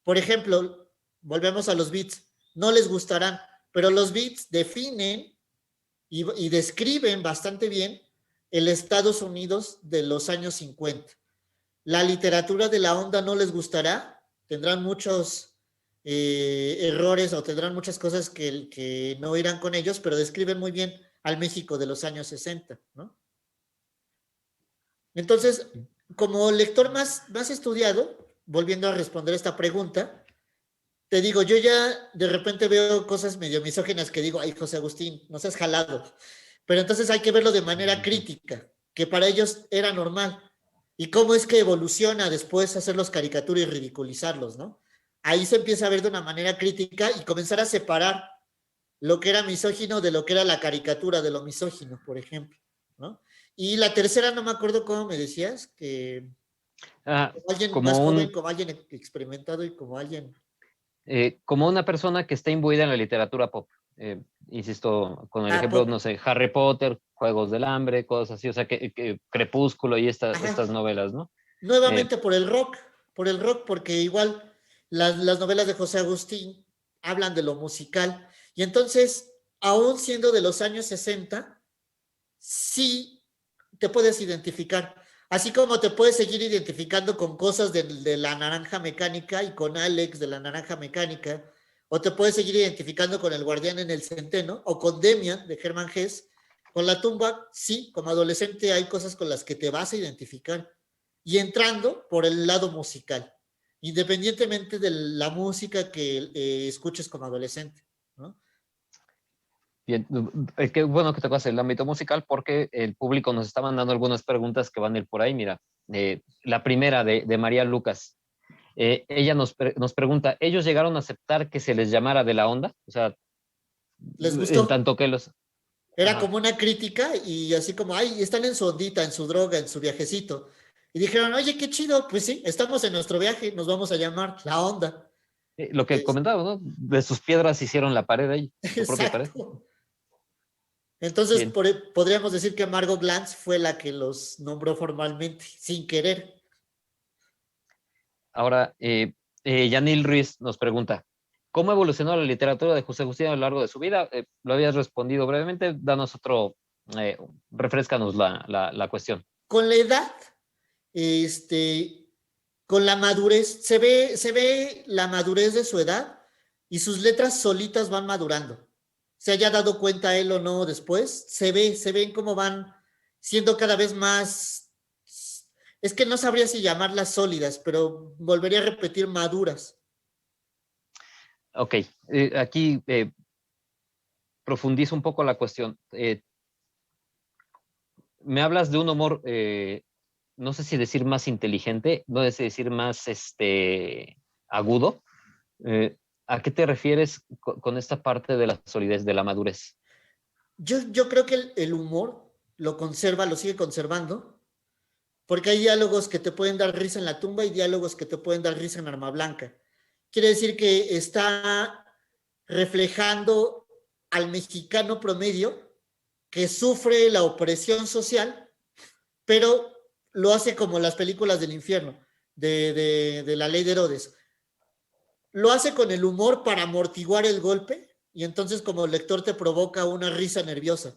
Por ejemplo, volvemos a los beats, no les gustarán, pero los beats definen y describen bastante bien el Estados Unidos de los años 50. La literatura de la onda no les gustará, tendrán muchos errores o tendrán muchas cosas que no irán con ellos, pero describen muy bien al México de los años 60, ¿no? Entonces, como lector más estudiado, volviendo a responder esta pregunta, te digo, yo ya de repente veo cosas medio misóginas que digo, ay, José Agustín, no seas jalado. Pero entonces hay que verlo de manera crítica, que para ellos era normal. Y cómo es que evoluciona después hacerlos caricatura y ridiculizarlos, ¿no? Ahí se empieza a ver de una manera crítica y comenzar a separar lo que era misógino de lo que era la caricatura de lo misógino, por ejemplo, ¿no? Y la tercera, no me acuerdo cómo me decías, que como alguien más joven, como alguien experimentado y como una persona que está imbuida en la literatura pop. Insisto, con el ejemplo, pop. no sé, Harry Potter, Juegos del Hambre, cosas así, o sea, que Crepúsculo y estas novelas, ¿no? Nuevamente por el rock, porque igual las novelas de José Agustín hablan de lo musical. Y entonces, aún siendo de los años 60, sí te puedes identificar. Así como te puedes seguir identificando con cosas de la naranja mecánica y con Alex de la naranja mecánica, o te puedes seguir identificando con el guardián en el centeno, o con Demian de Germán Hesse. Con la tumba, sí, como adolescente hay cosas con las que te vas a identificar. Y entrando por el lado musical, independientemente de la música que escuches como adolescente, ¿no? Bien, qué bueno que tocas el ámbito musical porque el público nos está mandando algunas preguntas que van a ir por ahí. Mira, la primera de María Lucas. Ella nos pregunta, ¿ellos llegaron a aceptar que se les llamara de la onda? O sea, ¿Les en gustó? tanto que los... Era Ajá. como una crítica y así como, ay, están en su ondita, en su droga, en su viajecito. Y dijeron, oye, qué chido, pues sí, estamos en nuestro viaje, nos vamos a llamar La Onda. Lo que comentaba, ¿no? De sus piedras hicieron la pared ahí, su propia pared. Exacto. Entonces, Bien. podríamos decir que Margot Glantz fue la que los nombró formalmente, sin querer. Ahora, Yanil Ruiz nos pregunta, ¿cómo evolucionó la literatura de José Agustín a lo largo de su vida? Lo habías respondido brevemente, danos otro, refrescanos la cuestión. Con la edad, este, con la madurez, se ve la madurez de su edad y sus letras solitas van madurando. Se haya dado cuenta él o no después, se ven cómo van siendo cada vez más, es que no sabría si llamarlas sólidas, pero volvería a repetir maduras. Ok, aquí profundizo un poco la cuestión. Me hablas de un humor, no sé si decir más inteligente, no sé si decir más agudo. Eh, ¿A qué te refieres con esta parte de la solidez, de la madurez? Yo creo que el humor lo conserva, lo sigue conservando, porque hay diálogos que te pueden dar risa en la tumba y diálogos que te pueden dar risa en Arma Blanca. Quiere decir que está reflejando al mexicano promedio que sufre la opresión social, pero lo hace como las películas del infierno, de la ley de Herodes. Lo hace con el humor para amortiguar el golpe y entonces como lector te provoca una risa nerviosa.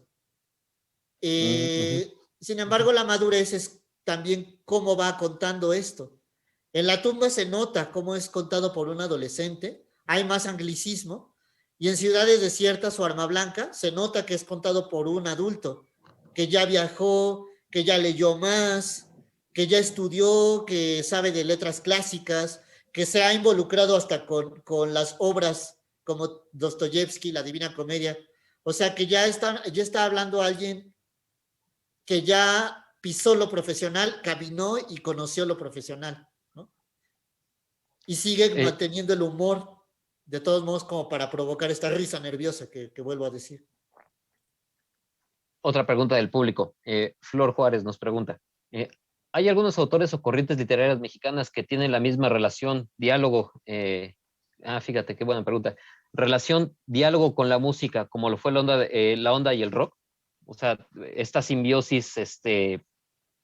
Mm, ujú. Sin embargo, la madurez es también cómo va contando esto. En la tumba se nota cómo es contado por un adolescente, hay más anglicismo, y en Ciudades Desiertas o Arma Blanca se nota que es contado por un adulto, que ya viajó, que ya leyó más, que ya estudió, que sabe de letras clásicas, que se ha involucrado hasta con las obras como Dostoyevsky, La Divina Comedia. O sea que ya está hablando alguien que ya pisó lo profesional, caminó y conoció lo profesional, ¿no? Y sigue Eh, manteniendo el humor, de todos modos, como para provocar esta risa nerviosa que vuelvo a decir. Otra pregunta del público. Flor Juárez nos pregunta, eh, ¿hay algunos autores o corrientes literarias mexicanas que tienen la misma relación, diálogo? Fíjate, qué buena pregunta. Relación, diálogo con la música, como lo fue la onda y el rock. O sea, esta simbiosis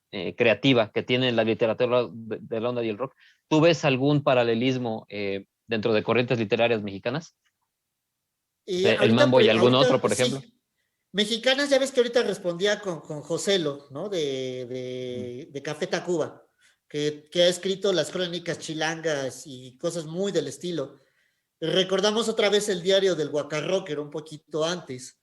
creativa que tiene la literatura de la onda y el rock. ¿Tú ves algún paralelismo dentro de corrientes literarias mexicanas? O sea, el Ahorita, mambo y algún otro, ahorita por ejemplo. sí, mexicanas, ya ves que ahorita respondía con Joselo, ¿no? Mm. De Café Tacuba, que ha escrito las crónicas chilangas y cosas muy del estilo. Recordamos otra vez el diario del Guacarroquero un poquito antes.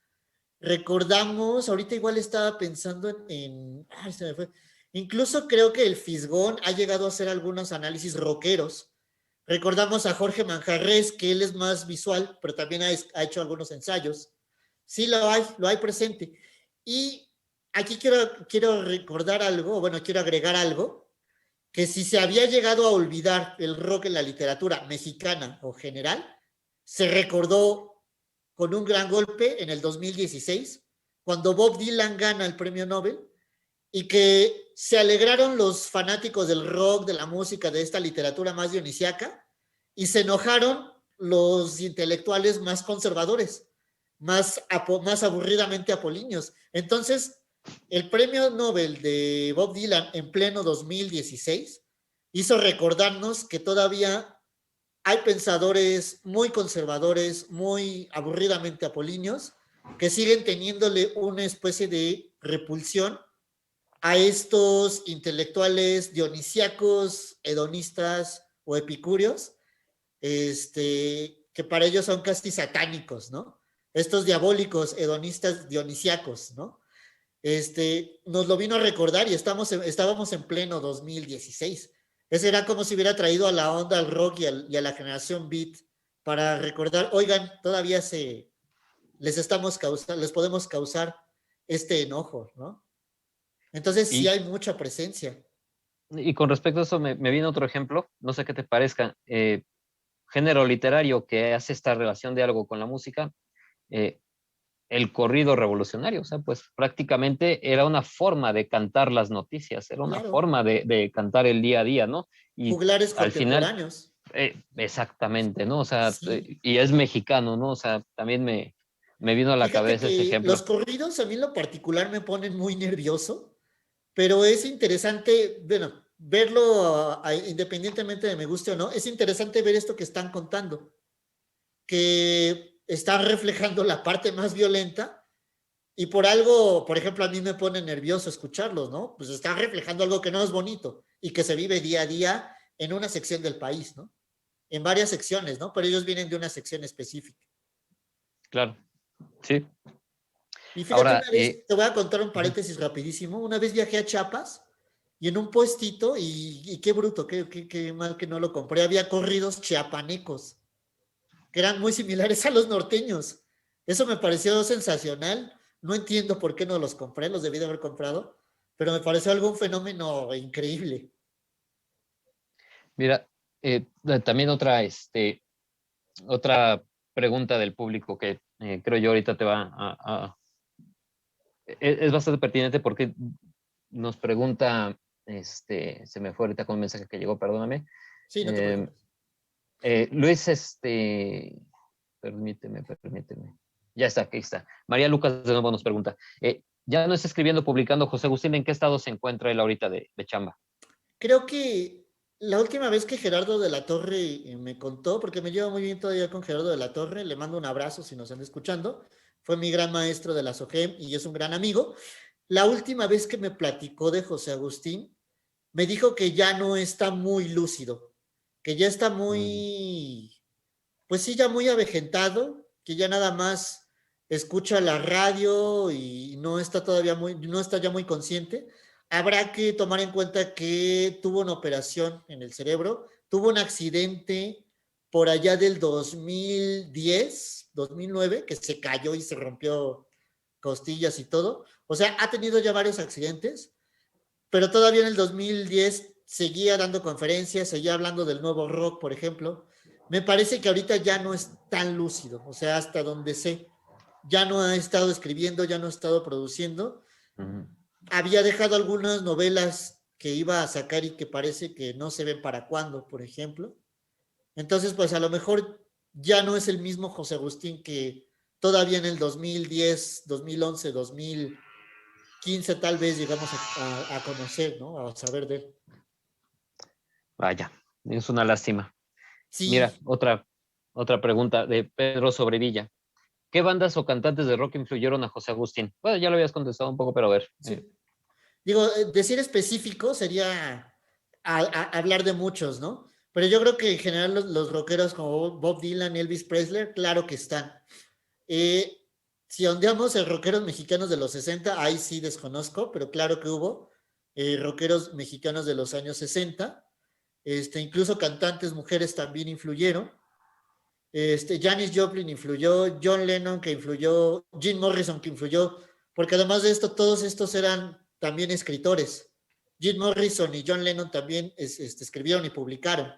Recordamos, ahorita igual estaba pensando ay, se me fue. Incluso creo que el Fisgón ha llegado a hacer algunos análisis rockeros. Recordamos a Jorge Manjarres, que él es más visual, pero también ha hecho algunos ensayos. Sí, lo hay presente. Y aquí quiero recordar algo, bueno, quiero agregar algo, que si se había llegado a olvidar el rock en la literatura mexicana o general, se recordó con un gran golpe en el 2016, cuando Bob Dylan gana el premio Nobel, y que se alegraron los fanáticos del rock, de la música, de esta literatura más dionisiaca, y se enojaron los intelectuales más conservadores, más aburridamente apolíneos. Entonces, el premio Nobel de Bob Dylan en pleno 2016 hizo recordarnos que todavía hay pensadores muy conservadores, muy aburridamente apolíneos, que siguen teniéndole una especie de repulsión a estos intelectuales dionisíacos, hedonistas o epicúreos, que para ellos son casi satánicos, ¿no? Estos diabólicos hedonistas dionisíacos, ¿no? Nos lo vino a recordar y estábamos en pleno 2016. Ese era como si hubiera traído a la onda al rock y a la generación beat para recordar, oigan, todavía les podemos causar este enojo, ¿no? Entonces sí Y, hay mucha presencia. y con respecto a eso, me viene otro ejemplo, no sé qué te parezca. Género literario que hace esta relación de algo con la música, eh, el corrido revolucionario, o sea, pues prácticamente era una forma de cantar las noticias, era una Claro, forma de cantar el día a día, ¿no? Y juglares al final, contemporáneos. exactamente, ¿no? O sea, Sí. y es mexicano, ¿no? O sea, también me vino a la Fíjate cabeza ese que los ejemplo. corridos a mí en lo particular me ponen muy nervioso, pero es interesante, bueno, verlo independientemente de me guste o no, es interesante ver esto que están contando, que están reflejando la parte más violenta y por algo, por ejemplo, a mí me pone nervioso escucharlos, ¿no? Pues están reflejando algo que no es bonito y que se vive día a día en una sección del país, ¿no? En varias secciones, ¿no? Pero ellos vienen de una sección específica. Claro, sí. Y fíjate, Ahora, una vez, te voy a contar un paréntesis rapidísimo, una vez viajé a Chiapas y en un puestito, y qué bruto, qué mal que no lo compré, había corridos chiapanecos, que eran muy similares a los norteños. Eso me pareció sensacional. No entiendo por qué no los compré, los debí de haber comprado, pero me pareció algún fenómeno increíble. mira, también otra pregunta del público que creo yo ahorita te va es bastante pertinente porque nos pregunta, se me fue ahorita con un mensaje que llegó, perdóname. Sí, no te Eh, preocupes. Luis, permíteme. Ya está, aquí está. María Lucas de nuevo nos pregunta, ya no está escribiendo, publicando José Agustín, ¿en qué estado se encuentra él ahorita de chamba? Creo que la última vez que Gerardo de la Torre me contó, porque me llevo muy bien todavía con Gerardo de la Torre, le mando un abrazo si nos anda escuchando, fue mi gran maestro de la SOGEM y es un gran amigo. La última vez que me platicó de José Agustín, me dijo que ya no está muy lúcido, que ya está Mm. muy, pues sí, ya muy avejentado, que ya nada más escucha la radio y no está todavía no está ya muy consciente. Habrá que tomar en cuenta que tuvo una operación en el cerebro, tuvo un accidente por allá del 2010, 2009, que se cayó y se rompió costillas y todo. O sea, ha tenido ya varios accidentes, pero todavía en el 2010 seguía dando conferencias, seguía hablando del nuevo rock, por ejemplo. Me parece que ahorita ya no es tan lúcido, o sea, hasta donde sé, ya no ha estado escribiendo, ya no ha estado produciendo. Ujú. Había dejado algunas novelas que iba a sacar y que parece que no se ven para cuándo, por ejemplo. Entonces, pues a lo mejor ya no es el mismo José Agustín que todavía en el 2010, 2011, 2015 tal vez llegamos a conocer, ¿no? A saber de él. Vaya, es una lástima. Mira, Sí, otra pregunta de Pedro Sobrevilla. ¿Qué bandas o cantantes de rock influyeron a José Agustín? Bueno, ya lo habías contestado un poco, pero a ver. sí. Digo, decir específico sería hablar de muchos, ¿no? Pero yo creo que en general los rockeros como Bob Dylan, Elvis Presley, claro que están. Eh, si ondeamos en rockeros mexicanos de los 60, ahí sí desconozco, pero claro que hubo rockeros mexicanos de los años 60. Incluso cantantes mujeres también influyeron. Janis Joplin influyó, John Lennon que influyó, Jim Morrison que influyó, porque además de esto, todos estos eran también escritores. Jim Morrison y John Lennon también escribieron y publicaron.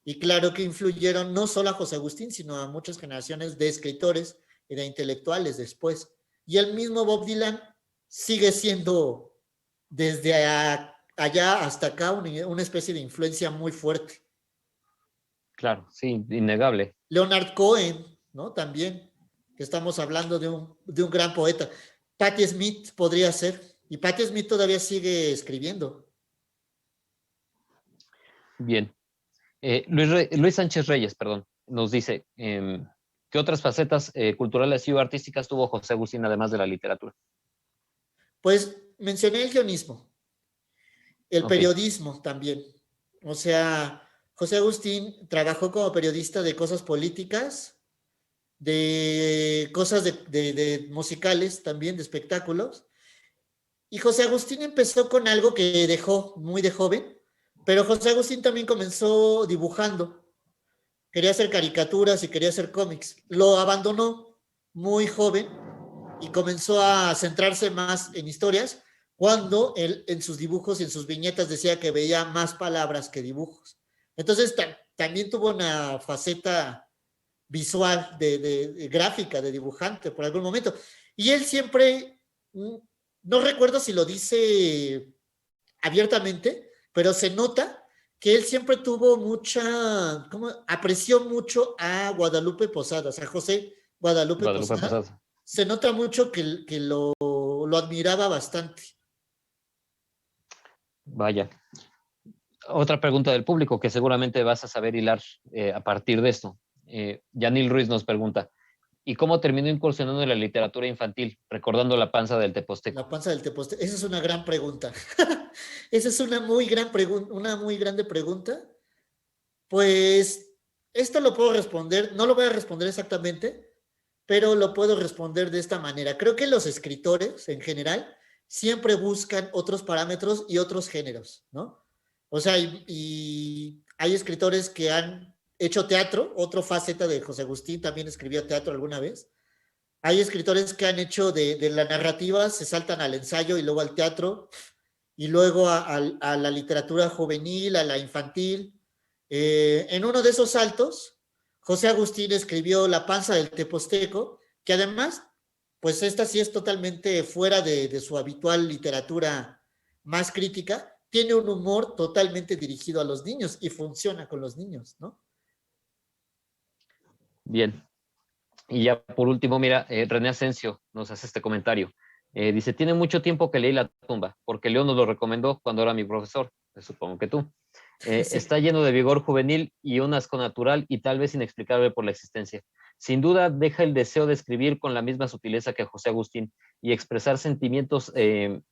Y claro que influyeron no solo a José Agustín, sino a muchas generaciones de escritores y de intelectuales después. Y el mismo Bob Dylan sigue siendo desde allá hasta acá una especie de influencia muy fuerte. Claro, sí, innegable. Leonard Cohen, ¿no? También, que estamos hablando de un gran poeta. Patti Smith podría ser, y Patti Smith todavía sigue escribiendo. Bien. Luis Sánchez Reyes, perdón, nos dice, ¿qué otras facetas culturales y o artísticas tuvo José Agustín además de la literatura? Pues mencioné el guionismo, el Ok, periodismo también. O sea, José Agustín trabajó como periodista de cosas políticas, de cosas de musicales también, de espectáculos. Y José Agustín empezó con algo que dejó muy de joven, pero José Agustín también comenzó dibujando. Quería hacer caricaturas y quería hacer cómics. Lo abandonó muy joven y comenzó a centrarse más en historias cuando él en sus dibujos y en sus viñetas decía que veía más palabras que dibujos. Entonces también tuvo una faceta visual, de gráfica, de dibujante por algún momento. Y él siempre, no recuerdo si lo dice abiertamente, pero se nota que él siempre tuvo mucha, ¿cómo? Apreció mucho a Guadalupe Posadas, a José Guadalupe Guadalupe Posada. Posada. Se nota mucho que lo admiraba bastante. Vaya. Otra pregunta del público que seguramente vas a saber hilar a partir de esto. Yanil Ruiz nos pregunta, ¿y cómo terminó incursionando en la literatura infantil, recordando la panza del La Teposteco? panza del teposte. Esa es una gran pregunta. Esa es una muy gran pregunta, una muy grande pregunta. Pues esto lo puedo responder, no lo voy a responder exactamente, pero lo puedo responder de esta manera. Creo que los escritores en general siempre buscan otros parámetros y otros géneros, ¿no? O sea, y hay escritores que han hecho teatro, otra faceta de José Agustín también escribió teatro alguna vez. Hay escritores que han hecho de la narrativa, se saltan al ensayo y luego al teatro, y luego a la literatura juvenil, a la infantil. En uno de esos saltos, José Agustín escribió La panza del Teposteco, que además, pues esta sí es totalmente fuera de su habitual literatura más crítica, tiene un humor totalmente dirigido a los niños y funciona con los niños, ¿no? Bien. Y ya por último, mira, René Asensio nos hace este comentario. Dice, tiene mucho tiempo que leí La tumba, porque León nos lo recomendó cuando era mi profesor, supongo que tú. Sí. Está lleno de vigor juvenil y un asco natural y tal vez inexplicable por la existencia. Sin duda deja el deseo de escribir con la misma sutileza que José Agustín y expresar sentimientos e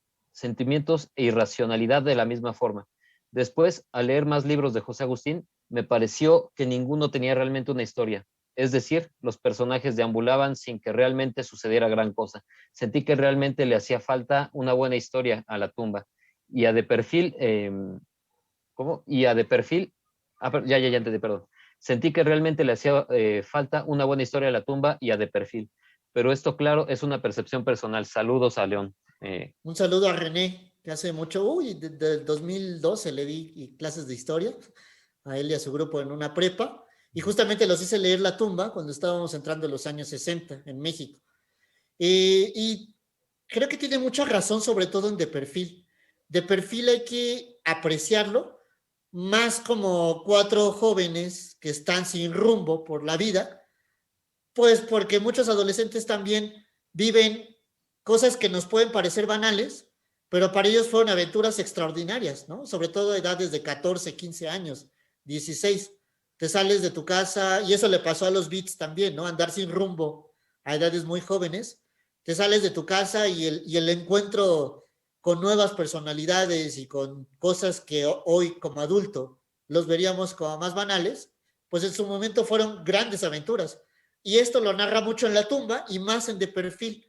irracionalidad de la misma forma. Después, al leer más libros de José Agustín, me pareció que ninguno tenía realmente una historia. Es decir, los personajes deambulaban sin que realmente sucediera gran cosa. Sentí que realmente le hacía falta una buena historia a La tumba. Y a de perfil, ¿cómo? Y a de perfil, ya entendí, perdón. Sentí que realmente le hacía falta una buena historia a La tumba y a de perfil. pero esto, claro, es una percepción personal. Saludos a León. Un saludo a René, que hace mucho, desde el 2012 le di clases de historia a él y a su grupo en una prepa, y justamente los hice leer La tumba cuando estábamos entrando en los años 60 en México. Y creo que tiene mucha razón, sobre todo en De Perfil. De Perfil hay que apreciarlo más como cuatro jóvenes que están sin rumbo por la vida, pues porque muchos adolescentes también viven cosas que nos pueden parecer banales, pero para ellos fueron aventuras extraordinarias, ¿no? Sobre todo edades de 14, 15 años, 16. Te sales de tu casa, y eso le pasó a los Beats también, ¿no? Andar sin rumbo a edades muy jóvenes. Te sales de tu casa y el encuentro con nuevas personalidades y con cosas que hoy como adulto los veríamos como más banales, pues en su momento fueron grandes aventuras. Y esto lo narra mucho en La tumba y más en De Perfil.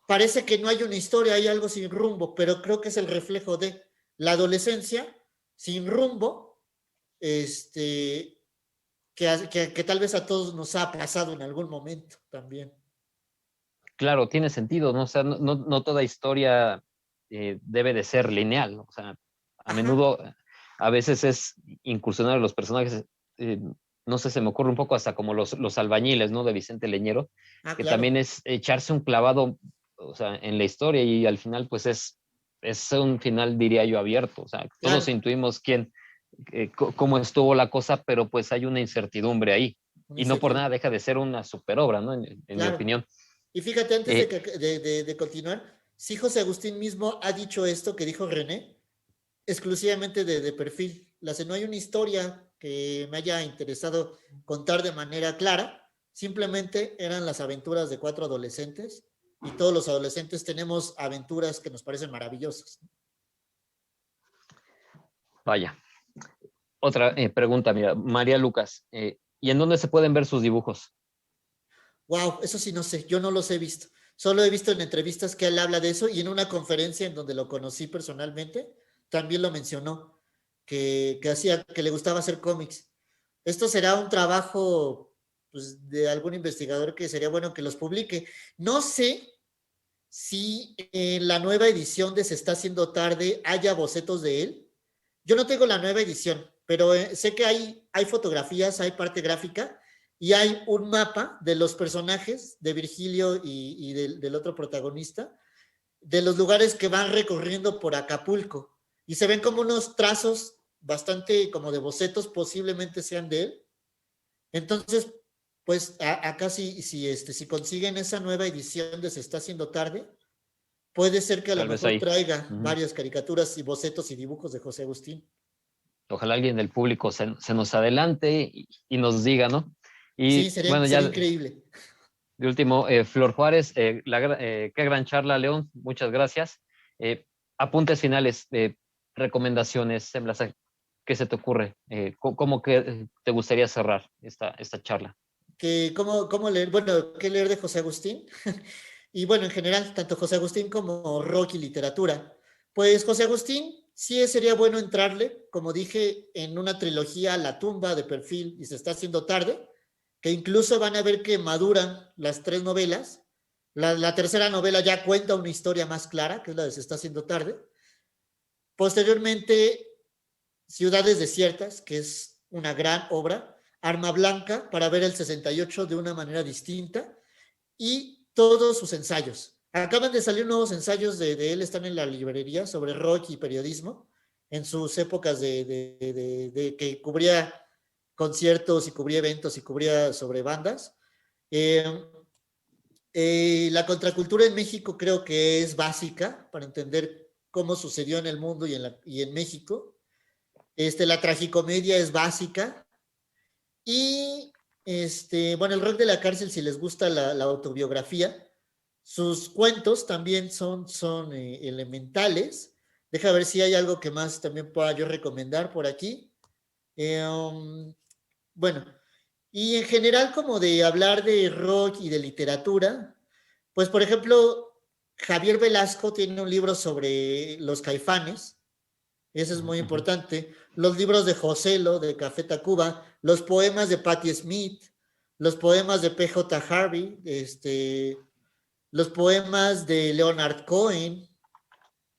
Parece que no hay una historia, hay algo sin rumbo, pero creo que es el reflejo de la adolescencia sin rumbo, que tal vez a todos nos ha pasado en algún momento también. Claro, tiene sentido, ¿no? O sea, no toda historia debe de ser lineal, ¿no? O sea, a Ajá. menudo, a veces es incursionar a los personajes, eh, no sé, se me ocurre un poco hasta como los albañiles, ¿no? De Vicente Leñero, Ah, que también claro. es echarse un clavado, o sea, en la historia y al final, pues es un final, diría yo, abierto. O sea, todos Claro. intuimos cómo estuvo la cosa, pero pues hay una incertidumbre ahí. Una Y no por incertidumbre. nada deja de ser una superobra, ¿no? En mi Claro. opinión. Y fíjate, antes Eh, de continuar, sí, José Agustín mismo ha dicho esto que dijo René, exclusivamente de perfil. No hay una historia que me haya interesado contar de manera clara, simplemente eran las aventuras de cuatro adolescentes y todos los adolescentes tenemos aventuras que nos parecen maravillosas. Vaya. Otra pregunta, mira, María Lucas, ¿y en dónde se pueden ver sus dibujos? Wow, eso sí no sé, yo no los he visto. Solo he visto en entrevistas que él habla de eso y en una conferencia en donde lo conocí personalmente, también lo mencionó, que le gustaba hacer cómics. Esto será un trabajo pues, de algún investigador que sería bueno que los publique. No sé si en la nueva edición de Se está haciendo tarde haya bocetos de él. Yo no tengo la nueva edición, pero sé que hay fotografías, hay parte gráfica y hay un mapa de los personajes de Virgilio y del otro protagonista, de los lugares que van recorriendo por Acapulco. Y se ven como unos trazos bastante como de bocetos, posiblemente sean de él. Entonces, pues acá si consiguen esa nueva edición de Se está haciendo tarde, puede ser que a lo Tal vez mejor ahí. traiga Ujú. varias caricaturas y bocetos y dibujos de José Agustín. Ojalá alguien del público se nos adelante y nos diga, ¿no? Sí, Y sería, bueno, sería ya increíble. de último, Flor Juárez, qué gran charla, León, muchas gracias. Apuntes finales, recomendaciones, Semblas, ¿qué se te ocurre? ¿Cómo que te gustaría cerrar esta charla? ¿Cómo leer? Bueno, ¿qué leer de José Agustín? Y bueno, en general, tanto José Agustín como rock y literatura. Pues José Agustín, sí sería bueno entrarle, como dije, en una trilogía La tumba de perfil y Se está haciendo tarde, que incluso van a ver que maduran las tres novelas. La tercera novela ya cuenta una historia más clara, que es la de Se está haciendo tarde. Posteriormente, Ciudades desiertas, que es una gran obra. Arma Blanca, para ver el 68 de una manera distinta. Y todos sus ensayos. Acaban de salir nuevos ensayos de él, están en la librería, sobre rock y periodismo, en sus épocas de que cubría conciertos y cubría eventos y cubría sobre bandas. Eh, la contracultura en México creo que es básica para entender cómo sucedió en el mundo y en México. La tragicomedia es básica. Y bueno, el rock de la cárcel, si les gusta la autobiografía, sus cuentos también son elementales. Deja ver si hay algo que más también pueda yo recomendar por aquí. Bueno, y en general como de hablar de rock y de literatura, pues por ejemplo, Javier Velasco tiene un libro sobre los Caifanes, ese es muy Ujú. importante. Los libros de Joselo, de Café Tacuba, los poemas de Patti Smith, los poemas de PJ Harvey, los poemas de Leonard Cohen,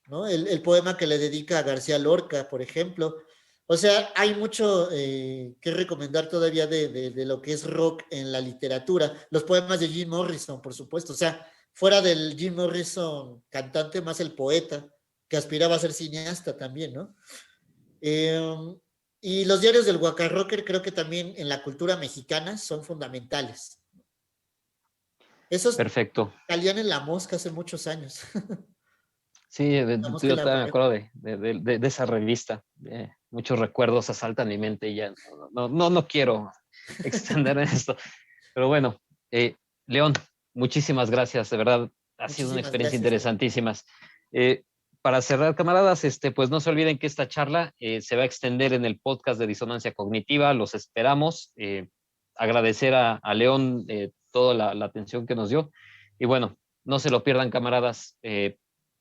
¿no? El poema que le dedica a García Lorca, por ejemplo. O sea, hay mucho que recomendar todavía de lo que es rock en la literatura. Los poemas de Jim Morrison, por supuesto. O sea, fuera del Jim Morrison cantante, más el poeta, que aspiraba a ser cineasta también, ¿no? Eh, y los diarios del Guacarrocker creo que también en la cultura mexicana son fundamentales. Esos Perfecto. salían en La Mosca hace muchos años. Sí, La Mosca y yo la también me Borrega. acuerdo de esa revista. Muchos recuerdos asaltan mi mente y ya no quiero extender en esto. Pero bueno, eh, León, muchísimas gracias, de verdad, ha sido una Muchísimas experiencia gracias, Adrián. interesantísima. Para cerrar, camaradas, pues no se olviden que esta charla se va a extender en el podcast de Disonancia Cognitiva, los esperamos. Agradecer a León toda la atención que nos dio. Y bueno, no se lo pierdan, camaradas.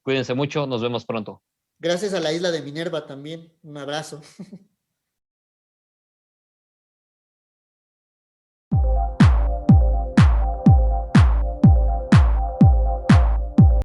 Cuídense mucho, nos vemos pronto. Gracias a la isla de Minerva también. Un abrazo.